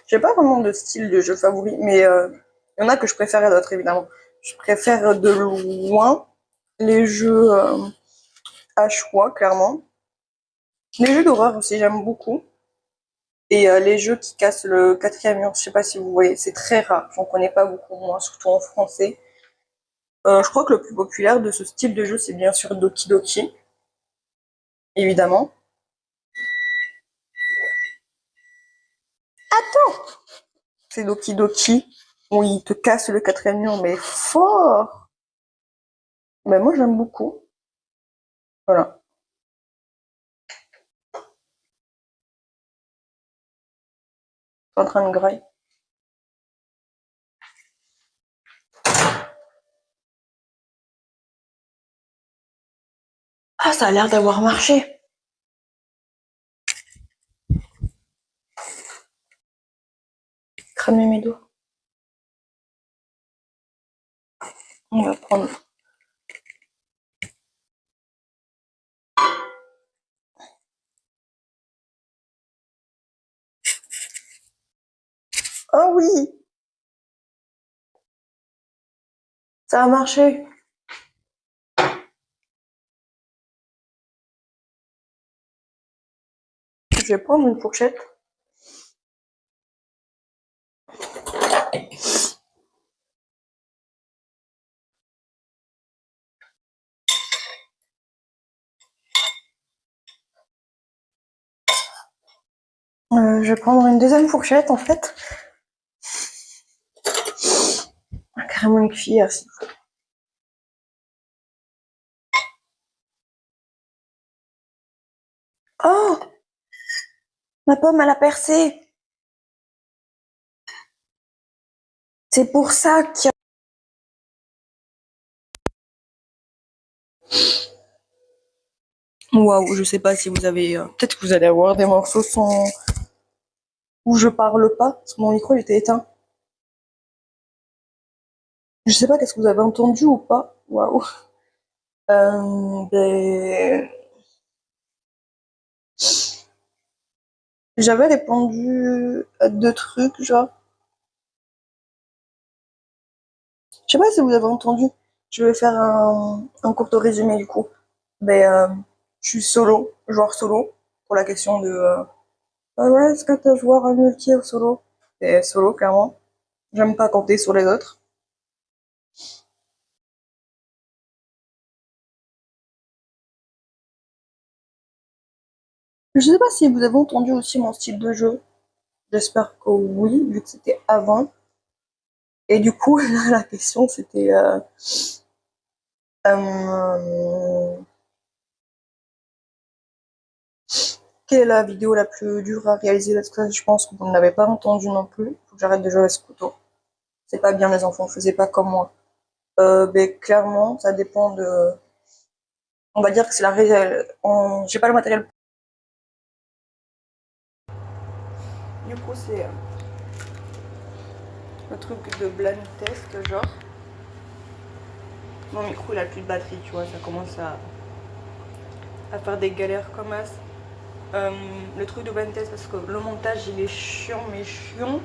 J'ai pas vraiment de style de jeu favori, mais il y en a que je préfère et d'autres évidemment. Je préfère de loin les jeux à choix, clairement. Les jeux d'horreur aussi, j'aime beaucoup. Et les jeux qui cassent le quatrième mur, je sais pas si vous voyez, c'est très rare. J'en connais pas beaucoup, moi, surtout en français. Je crois que le plus populaire de ce style de jeu, c'est bien sûr Doki Doki, évidemment. C'est Doki Doki, où il te casse le quatrième mur, mais fort. Ben moi, j'aime beaucoup. Voilà. Je suis en train de grailler. Ah, ça a l'air d'avoir marché. Cramer mes doigts. On va prendre. Oh oui, ça a marché. Je vais prendre une fourchette. Je vais prendre une deuxième fourchette en fait. Carrément une cuillère s'il faut. Oh, ma pomme elle a percé. C'est pour ça qu'il y a... Waouh, je sais pas si vous avez... peut-être que vous allez avoir des morceaux sans... où je parle pas, parce que mon micro il était éteint. Je sais pas qu'est-ce que vous avez entendu ou pas. Waouh. Ben... J'avais répondu à deux trucs, genre... Je sais pas si vous avez entendu. Je vais faire un court résumé du coup. Ben, je suis solo, joueur solo, pour la question de ah ouais, est-ce que t'es joueur en multi ou solo? Et solo, clairement. J'aime pas compter sur les autres. Je sais pas si vous avez entendu aussi mon style de jeu. J'espère que oui, vu que c'était avant. Et du coup, là, la question c'était euh, quelle est la vidéo la plus dure à réaliser? Parce que je pense que vous ne l'avez pas entendu non plus. Faut que j'arrête de jouer à ce couteau. C'est pas bien les enfants, faisez pas comme moi. Ben, clairement, ça dépend de. On va dire que c'est la réelle. J'ai pas le matériel. Du coup, c'est. le truc de blind test, genre. Mon micro il a plus de batterie, tu vois, ça commence à faire des galères comme as. Le truc de blind test, parce que le montage il est chiant, mais chiant.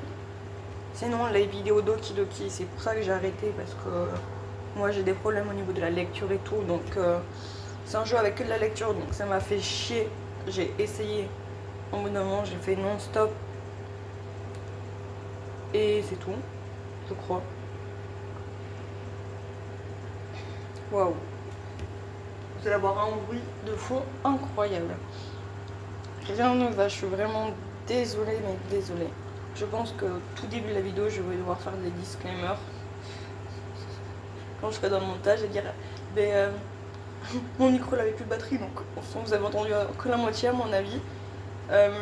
Sinon, les vidéos Doki Doki, c'est pour ça que j'ai arrêté, parce que moi j'ai des problèmes au niveau de la lecture et tout, donc c'est un jeu avec que de la lecture, donc ça m'a fait chier. J'ai essayé, au bout d'un moment j'ai fait non-stop, et c'est tout, je crois. Waouh, vous allez avoir un bruit de fond incroyable. Rien ne va, je suis vraiment désolée, mais désolée. Je pense que tout début de la vidéo, je vais devoir faire des disclaimers. Quand je serai dans le montage, je vais dire, ben, mon micro n'avait plus de batterie, donc vous avez entendu que la moitié à mon avis.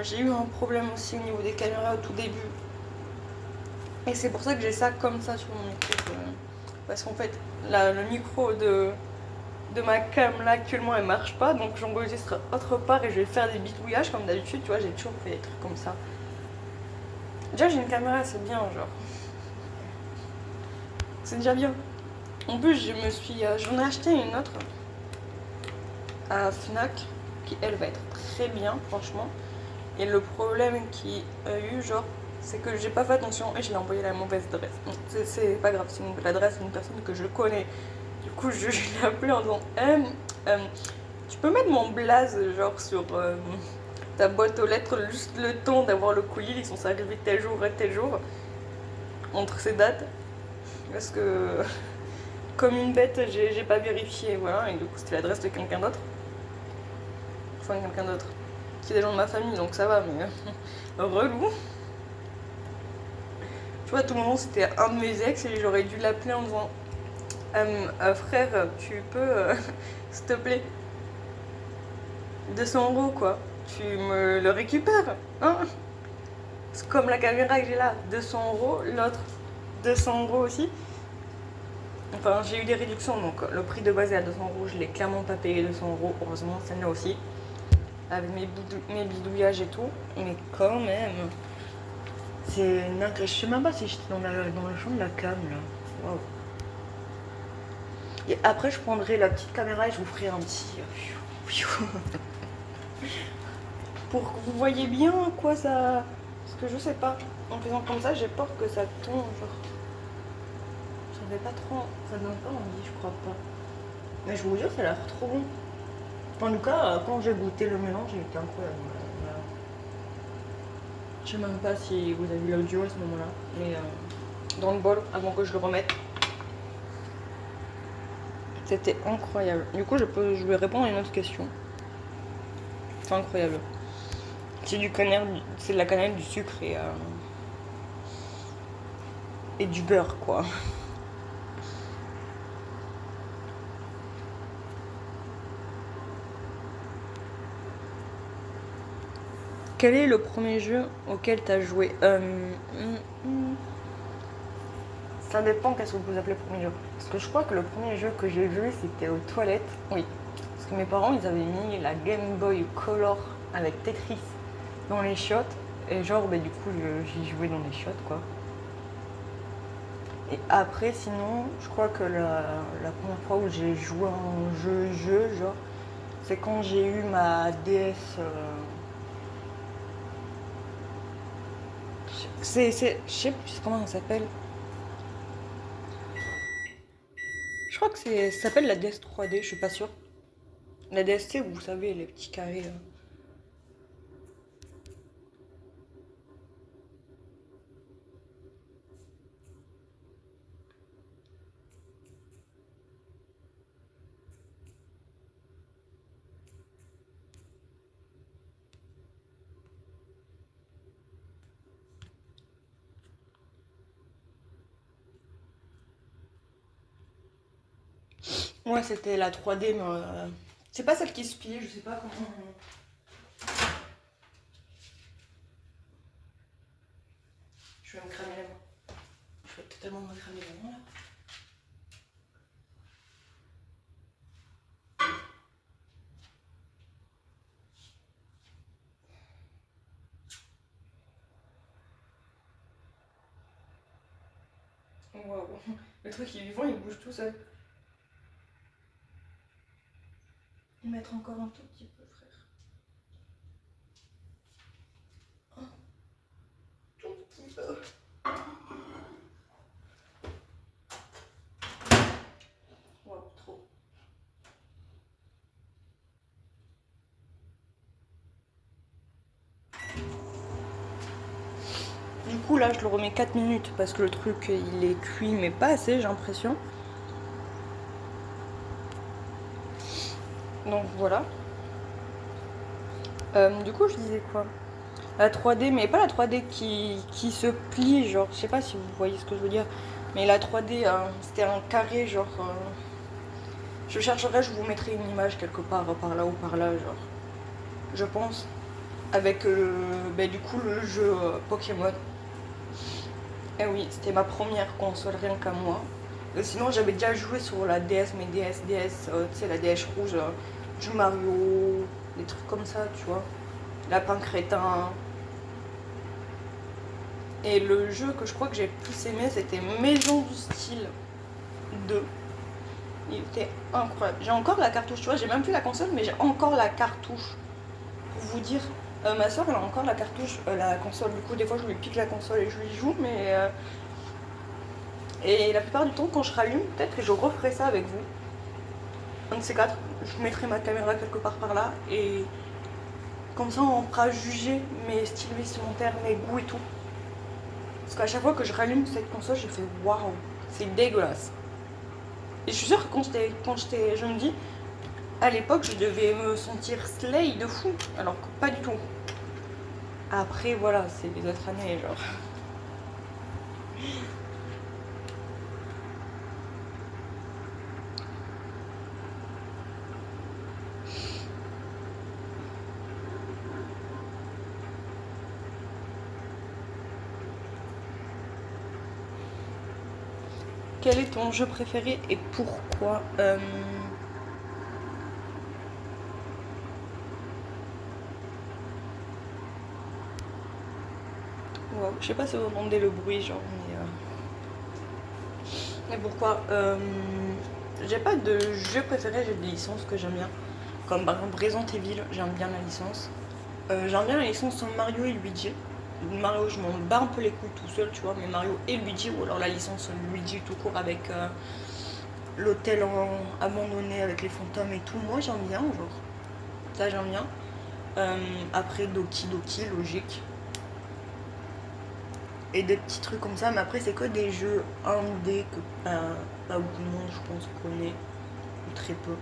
J'ai eu un problème aussi au niveau des caméras au tout début. Et c'est pour ça que j'ai ça comme ça sur mon micro. Parce qu'en fait, le micro de ma cam là actuellement elle marche pas, donc j'enregistre autre part et je vais faire des bidouillages comme d'habitude, tu vois, j'ai toujours fait des trucs comme ça. Déjà j'ai une caméra, c'est bien, genre. C'est déjà bien. En plus j'en ai acheté une autre à Fnac qui elle va être très bien franchement. Et le problème qu'il a eu, genre, c'est que j'ai pas fait attention et je l'ai envoyé à la mauvaise adresse. C'est pas grave, c'est l'adresse d'une personne que je connais. Du coup, je l'ai appelé en disant tu peux mettre mon blaze, genre, sur ta boîte aux lettres, juste le temps d'avoir le colis, ils sont arrivés tel jour et tel jour, entre ces dates. Parce que, comme une bête, j'ai pas vérifié, voilà, et du coup, c'était l'adresse de quelqu'un d'autre. Enfin, quelqu'un d'autre. C'est des gens de ma famille, donc ça va, mais relou. Tu vois, à tout moment, c'était un de mes ex et j'aurais dû l'appeler en disant frère, tu peux, s'il te plaît, 200 € quoi, tu me le récupères, hein? C'est comme la caméra que j'ai là, 200 €, l'autre 200 € aussi. Enfin, j'ai eu des réductions, donc le prix de base est à 200 €, je l'ai clairement pas payé 200 €, heureusement, celle-là aussi, avec mes bidouillages et tout, mais quand même, c'est dingue, je sais même pas si j'étais dans le champ de la cam là. Waouh. Et après, je prendrai la petite caméra et je vous ferai un petit. Pour que vous voyez bien quoi ça. Parce que je sais pas. En faisant comme ça, j'ai peur que ça tombe. Genre. Ça fait pas trop. Ça donne pas envie, je crois pas. Mais je vous jure, ça a l'air trop bon. En tout cas, quand j'ai goûté le mélange, il était incroyable. Voilà. Je sais même pas si vous avez vu l'audio à ce moment-là. Mais dans le bol, avant que je le remette. C'était incroyable. Du coup, je vais répondre à une autre question. C'est incroyable. C'est du cannelle, c'est de la cannelle, du sucre et du beurre, quoi. Quel est le premier jeu auquel tu as joué Ça dépend qu'est-ce que vous appelez premier jeu. Parce que je crois que le premier jeu que j'ai joué, c'était aux toilettes. Oui. Parce que mes parents, ils avaient mis la Game Boy Color avec Tetris dans les chiottes. Et genre, bah, du coup, j'y jouais dans les chiottes, quoi. Et après, sinon, je crois que la première fois où j'ai joué à un jeu, genre, c'est quand j'ai eu ma DS. Je sais plus comment ça s'appelle. Je crois que ça s'appelle la DS 3D, je suis pas sûre. La DST, vous savez, les petits carrés. Ouais, c'était la 3D, mais c'est pas celle qui se plie, je sais pas comment. Je vais me cramer les mains. Je vais totalement me cramer les mains là. Waouh. Le truc il est vivant, il bouge tout seul. Mettre encore un tout petit peu, frère. Un tout petit peu. Waouh, trop. Du coup là je le remets 4 minutes parce que le truc il est cuit mais pas assez j'ai l'impression. Donc voilà. Du coup je disais quoi? La 3D, mais pas la 3D qui se plie, genre, je sais pas si vous voyez ce que je veux dire. Mais la 3D, c'était un carré, genre... je chercherai, je vous mettrai une image quelque part, par là ou par là, genre. Je pense. Avec, du coup, le jeu Pokémon. Et oui, c'était ma première console, rien qu'à moi. Sinon, j'avais déjà joué sur la DS, mais DS, tu sais, la DS rouge, du Mario, des trucs comme ça, tu vois. Lapin crétin. Et le jeu que je crois que j'ai le plus aimé, c'était Maison du Style 2. Il était incroyable. J'ai encore la cartouche, tu vois, j'ai même plus la console, mais j'ai encore la cartouche. Pour vous dire, ma soeur, elle a encore la cartouche, la console. Du coup, des fois, je lui pique la console et je lui joue, mais... Et la plupart du temps, quand je rallume, peut-être que je referai ça avec vous. Un de ces quatre, je mettrai ma caméra quelque part par là, et comme ça, on pourra juger mes styles vestimentaires, mes goûts et tout. Parce qu'à chaque fois que je rallume cette console, je fais waouh, c'est dégueulasse. Et je suis sûre que quand j'étais, je me dis, à l'époque, je devais me sentir slay de fou, alors que pas du tout. Après, voilà, c'est les autres années, genre. Quel est ton jeu préféré et pourquoi wow, je sais pas si vous entendez le bruit, genre, mais pourquoi j'ai pas de jeu préféré, j'ai des licences que j'aime bien. Comme par exemple Resident Evil, j'aime bien la licence. J'aime bien la licence Mario et Luigi. Mario, je m'en bats un peu les couilles tout seul, tu vois, mais Mario et Luigi, ou alors la licence Luigi tout court avec l'hôtel abandonné avec les fantômes et tout. Moi, j'aime bien, genre. Ça, j'aime bien. Après, Doki Doki, logique. Et des petits trucs comme ça, mais après, c'est que des jeux 1D que pas beaucoup de monde, je pense, connaît. Ou très peu.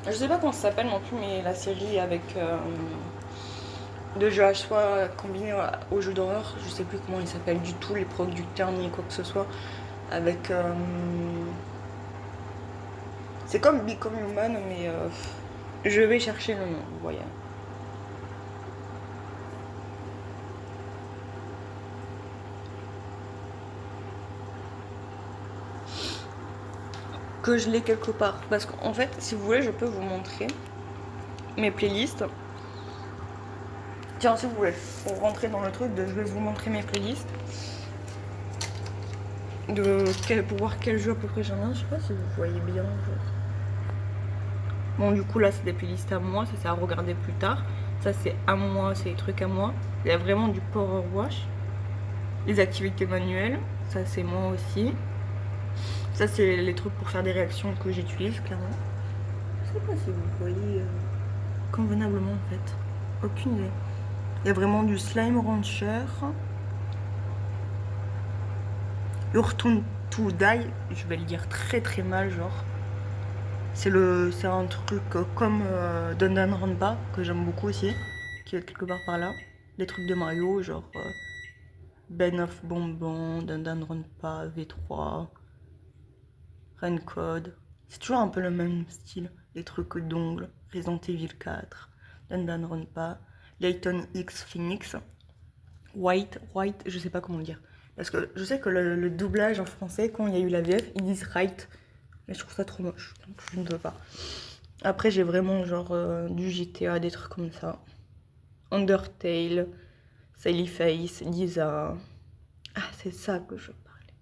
Je sais pas comment ça s'appelle non plus, mais la série avec de jeux à choix combinés aux jeux d'horreur, je sais plus comment il s'appelle du tout, les producteurs ni quoi que ce soit, avec... c'est comme Become Human, mais je vais chercher le nom, vous voyez. Que je l'ai quelque part, parce qu'en fait, si vous voulez, je peux vous montrer mes playlists. Tiens, si vous voulez, pour rentrer dans le truc, je vais vous montrer mes playlists. Pour voir quel jeu à peu près j'en ai. Je sais pas si vous voyez bien. Bon, du coup, là, c'est des playlists à moi. Ça, c'est à regarder plus tard. Ça, c'est à moi. C'est des trucs à moi. Il y a vraiment du power wash. Les activités manuelles. Ça, c'est moi aussi. Ça, c'est les trucs pour faire des réactions que j'utilise, clairement. Je sais pas si vous voyez convenablement, en fait. Aucune idée. Il y a vraiment du slime rancher. Urton to die. Je vais le dire très très mal, genre. C'est un truc comme Danganronpa que j'aime beaucoup aussi, qui est quelque part par là. Les trucs de Mario, genre Ben of Bonbon, Danganronpa, V3, Code. C'est toujours un peu le même style. Les trucs d'ongles, Resident Evil 4, Danganronpa, Layton X Phoenix, White, je sais pas comment le dire. Parce que je sais que le doublage en français, quand il y a eu la VF, ils disent right. Mais je trouve ça trop moche, donc je ne veux pas. Après, j'ai vraiment genre du GTA, des trucs comme ça. Undertale, Sally Face, Lisa. Ah, C'est ça que je parlais.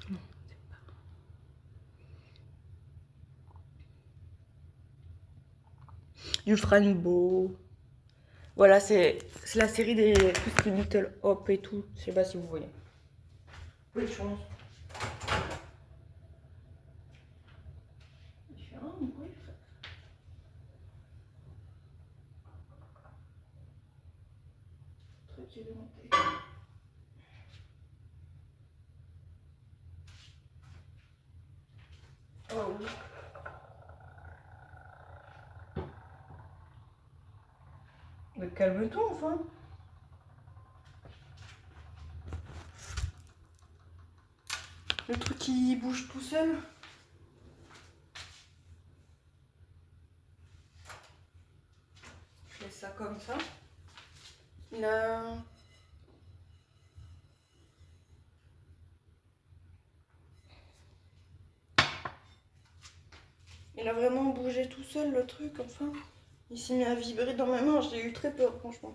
Non, c'est pas. Du Franbo. Voilà, c'est la série des tout ce qui est Little Hop et tout. Je sais pas si vous voyez. Oui, je pense. Il fait un bruit. Truc qui est monté. Oh oui. Mais calme-toi enfin. Le truc qui bouge tout seul. Je laisse ça comme ça. Là. Il a vraiment bougé tout seul le truc, enfin. Il s'est mis à vibrer dans ma main, j'ai eu très peur franchement.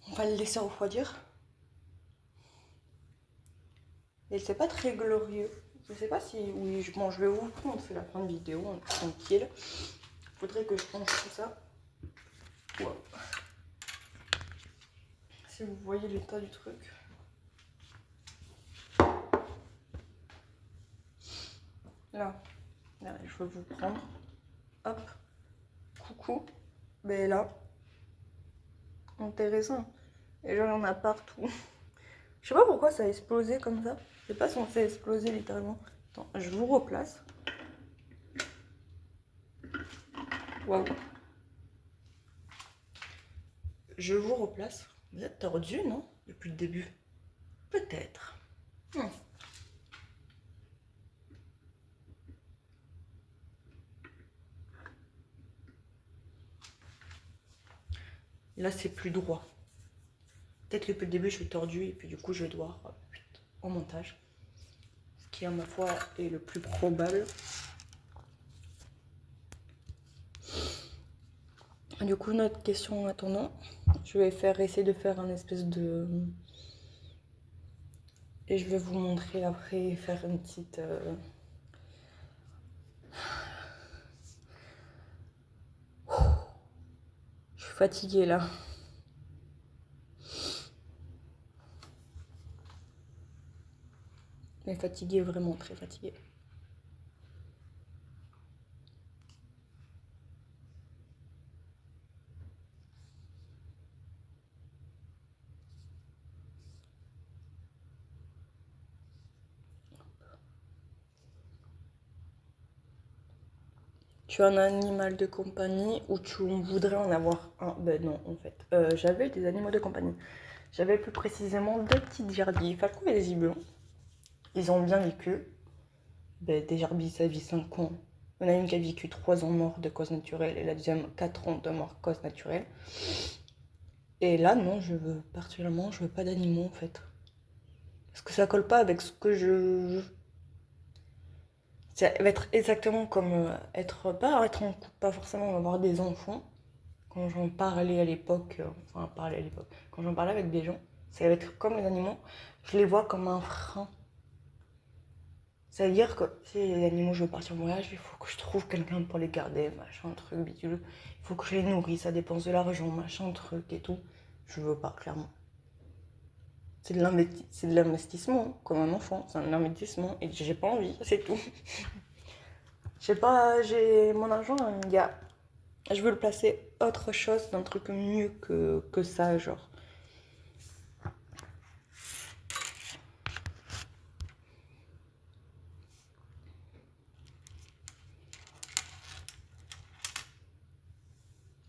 On va le laisser refroidir. Et c'est pas très glorieux. Je sais pas si... Oui, bon, je vais vous prendre, c'est la fin de vidéo, on est tranquille. Faudrait que je range tout ça. Wow. Si vous voyez l'état du truc. Là, je vais vous prendre. Hop. Coucou. Ben là. Intéressant. Et genre, il y en a partout. Je sais pas pourquoi ça a explosé comme ça. C'est pas censé exploser littéralement. Attends, je vous replace. Waouh. Je vous replace. Vous êtes tordu, non? Depuis le début. Peut-être. Là, c'est plus droit. Peut-être que depuis le début, je suis tordue et puis du coup, je dois en montage. Ce qui, à ma foi, est le plus probable. Du coup, notre question en attendant, je vais essayer de faire un espèce de... Et je vais vous montrer après, faire une petite... Je suis fatiguée là. Mais fatiguée, vraiment très fatiguée. Tu as un animal de compagnie ou tu voudrais en avoir un? Ben non, en fait. J'avais des animaux de compagnie. J'avais plus précisément deux petites gerbilles, Falco et des Zibelons. Ils ont bien vécu. Ben, des gerbilles, ça vit 5 ans. Il y en a une qui a vécu 3 ans mort de cause naturelle et la deuxième 4 ans de mort cause naturelle. Et là, non, particulièrement, je veux pas d'animaux en fait. Parce que ça colle pas avec ce que je... Ça va être exactement comme être en couple, pas forcément avoir des enfants. Quand j'en parlais à l'époque, quand j'en parlais avec des gens, ça va être comme les animaux, je les vois comme un frein. C'est-à-dire que si les animaux, je veux partir en voyage, il faut que je trouve quelqu'un pour les garder, machin, truc, bidule. Il faut que je les nourris, ça dépense de l'argent, machin, truc et tout. Je veux pas, clairement. C'est de l'investissement, comme un enfant, c'est un investissement et j'ai pas envie, c'est tout. Je sais pas, j'ai mon argent, je veux le placer autre chose, d'un truc mieux que ça, genre.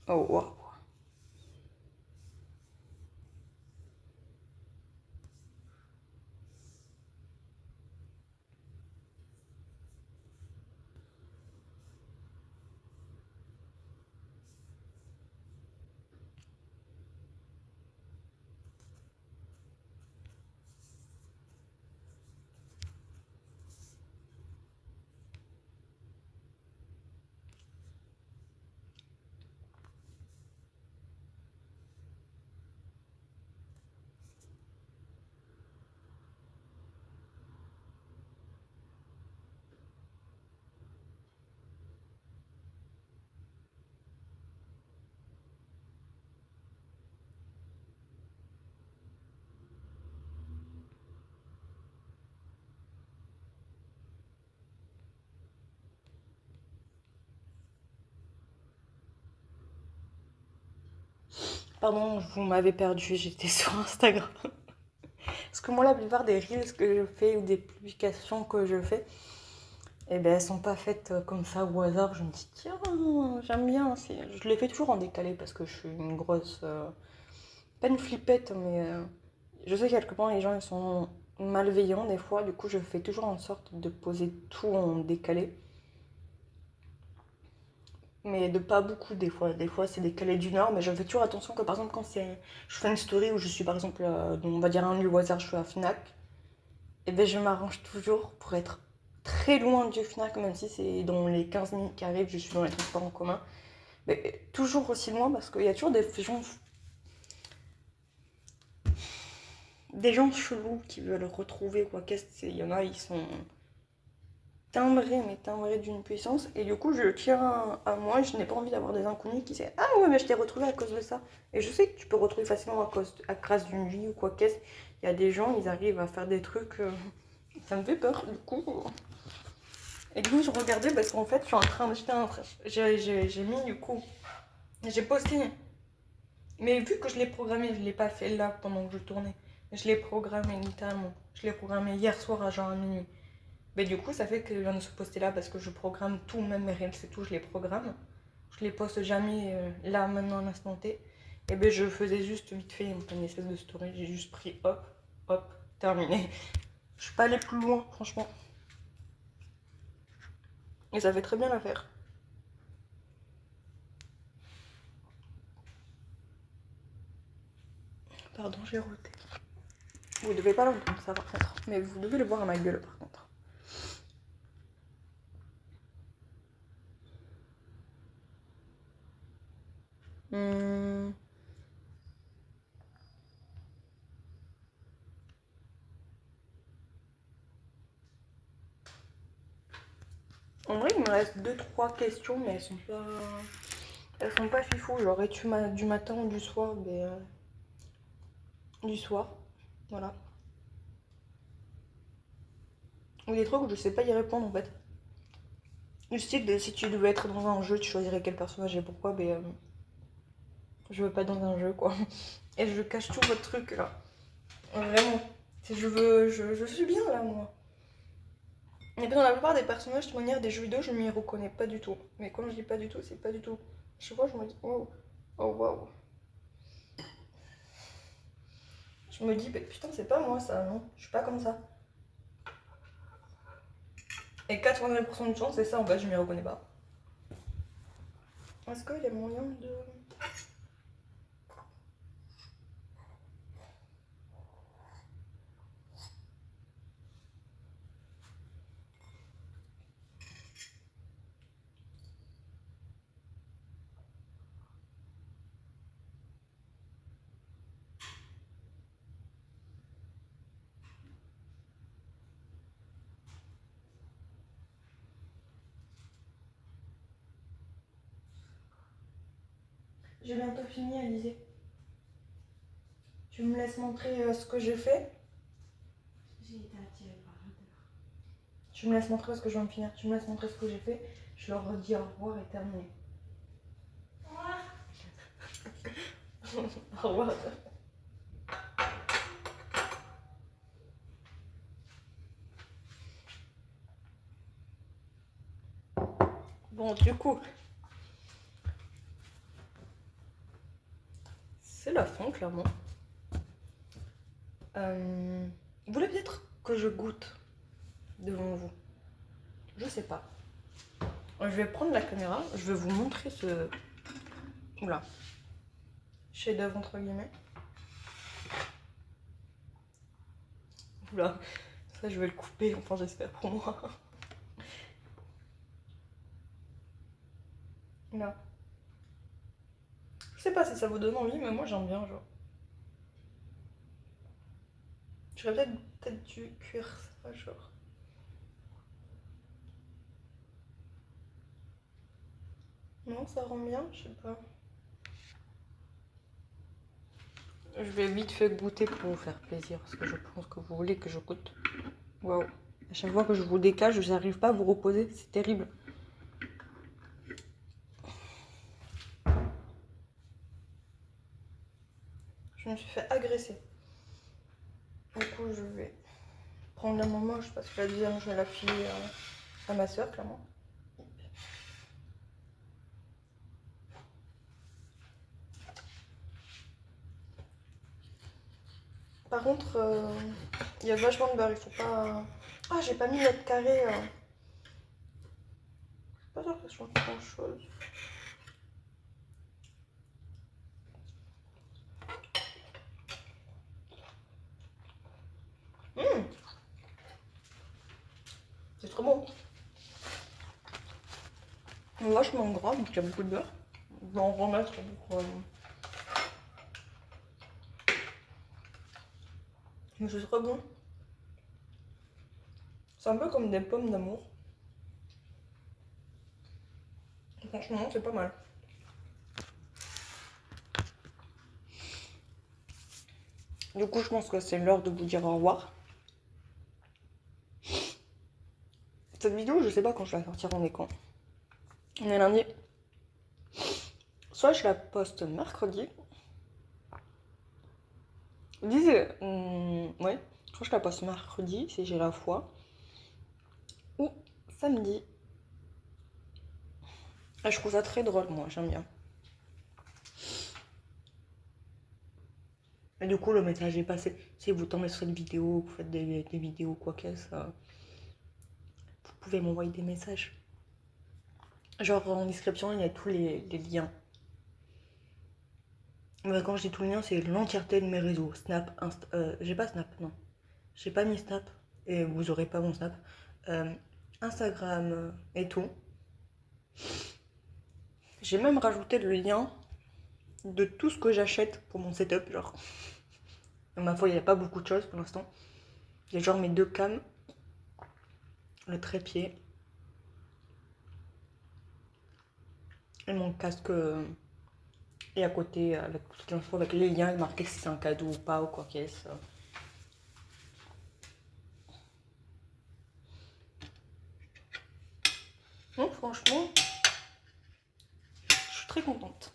Oh, waouh. Pardon, vous m'avez perdu, j'étais sur Instagram. Parce que moi, la plupart des reels que je fais ou des publications que je fais, eh ben, elles sont pas faites comme ça au hasard. Je me dis, tiens, j'aime bien. Je les fais toujours en décalé parce que je suis une grosse. Pas une flippette, mais je sais qu'à quelque part, les gens ils sont malveillants des fois. Du coup, je fais toujours en sorte de poser tout en décalé. Mais de pas beaucoup des fois. Des fois, c'est décalé d'une heure, mais je fais toujours attention que par exemple, quand je fais une story où je suis par exemple, on va dire un lieu au hasard, je suis à Fnac, et ben je m'arrange toujours pour être très loin du Fnac, même si c'est dans les 15 minutes qui arrivent, je suis dans les transports en commun. Mais toujours aussi loin parce qu'il y a toujours des gens chelous qui veulent retrouver quoi qu'est-ce que il y en a, ils sont timbrés, mais timbrés d'une puissance. Et du coup, je tiens à moi, je n'ai pas envie d'avoir des inconnus qui disent ah ouais, mais je t'ai retrouvé à cause de ça. Et je sais que tu peux retrouver facilement à grâce d'une vie ou quoi qu'est-ce. Il y a des gens, ils arrivent à faire des trucs. Ça me fait peur, du coup. Et du coup, je regardais parce qu'en fait, je suis en train d'acheter un. J'ai mis du coup. J'ai posté. Mais vu que je l'ai programmé, je ne l'ai pas fait là pendant que je tournais. Je l'ai programmé littéralement. Je l'ai programmé hier soir à genre à minuit. Mais du coup, ça fait que je viens de se poster là parce que je programme tout, même mes reels, c'est tout, je les programme. Je les poste jamais là, maintenant, à l'instant T. Et ben je faisais juste vite fait une espèce de story. J'ai juste pris hop, hop, terminé. Je suis pas allée plus loin, franchement. Et ça fait très bien l'affaire. Pardon, j'ai roté. Vous devez pas l'entendre ça par contre. Mais vous devez le voir à ma gueule par contre. Hum. En vrai, il me reste 2-3 questions, mais elles sont pas fifou. Genre, es-tu du matin ou du soir? Mais, du soir. Voilà. Ou des trucs où je sais pas y répondre en fait. Du style de si tu devais être dans un jeu, tu choisirais quel personnage et pourquoi, mais je veux pas être dans un jeu quoi. Et je cache tout votre truc là. Vraiment. Je suis bien là moi. Et puis dans la plupart des personnages, de toute manière, des jeux vidéo, je m'y reconnais pas du tout. Mais quand je dis pas du tout, c'est pas du tout. Je vois, je me dis, oh, oh waouh. Je me dis, bah, putain, c'est pas moi ça, non. Je suis pas comme ça. Et 90% de chance, c'est ça en fait, je m'y reconnais pas. Est-ce qu'il y a moyen de. J'ai bientôt fini, Alizé. Tu me laisses montrer ce que j'ai fait. J'ai été attirée par l'odeur. Tu me laisses montrer parce que je viens de finir. Tu me laisses montrer ce que j'ai fait. Je leur dis au revoir et terminé. Au revoir. Au revoir. Bon, du coup, c'est la fin, clairement. Vous voulez peut-être que je goûte devant vous? Je sais pas. Je vais prendre la caméra, je vais vous montrer ce. Oula. Chef-d'œuvre entre guillemets. Oula. Ça, je vais le couper, enfin, j'espère pour moi. Là. Je sais pas si ça vous donne envie, mais moi j'aime bien, genre. J'aurais peut-être dû cuire ça, genre. Non, ça rend bien, je sais pas. Je vais vite fait goûter pour vous faire plaisir, parce que je pense que vous voulez que je goûte. Waouh. À chaque fois que je vous décale, je n'arrive pas à vous reposer, c'est terrible. Je me suis fait agresser. Du coup, je vais prendre la moins moche parce que la deuxième, je vais la filer à ma soeur, clairement. Par contre, il y a vachement de beurre, il faut pas... Ah, j'ai pas mis notre carré. Je suis pas sûre que ça change grand chose. C'est trop bon. Vachement gras, donc il y a beaucoup de beurre. Je vais en remettre pour... Mais c'est trop bon. C'est un peu comme des pommes d'amour. Franchement, c'est pas mal. Du coup, je pense que c'est l'heure de vous dire au revoir. Cette vidéo, je sais pas quand je vais la sortir, on est quand? On est lundi. Soit je la poste mercredi. Ouais, je crois que je la poste mercredi si j'ai la foi. Ou samedi. Ah, je trouve ça très drôle, moi, j'aime bien. Et du coup, le message est passé. Si vous tombez sur cette vidéo, vous faites des vidéos, quoi qu'est-ce, vous pouvez m'envoyer des messages. Genre, en description, il y a tous les liens. Mais quand je dis tous les liens, c'est l'entièreté de mes réseaux. Snap, j'ai pas Snap, non. J'ai pas mis Snap, et vous aurez pas mon Snap. Instagram et tout. J'ai même rajouté le lien de tout ce que j'achète pour mon setup, genre. Ma foi, il n'y a pas beaucoup de choses pour l'instant. Il y a genre mes 2 cams, le trépied et mon casque. Et à côté, avec toute l'info, avec les liens, marqué si c'est un cadeau ou pas, ou quoi qu'est-ce. Donc franchement, je suis très contente.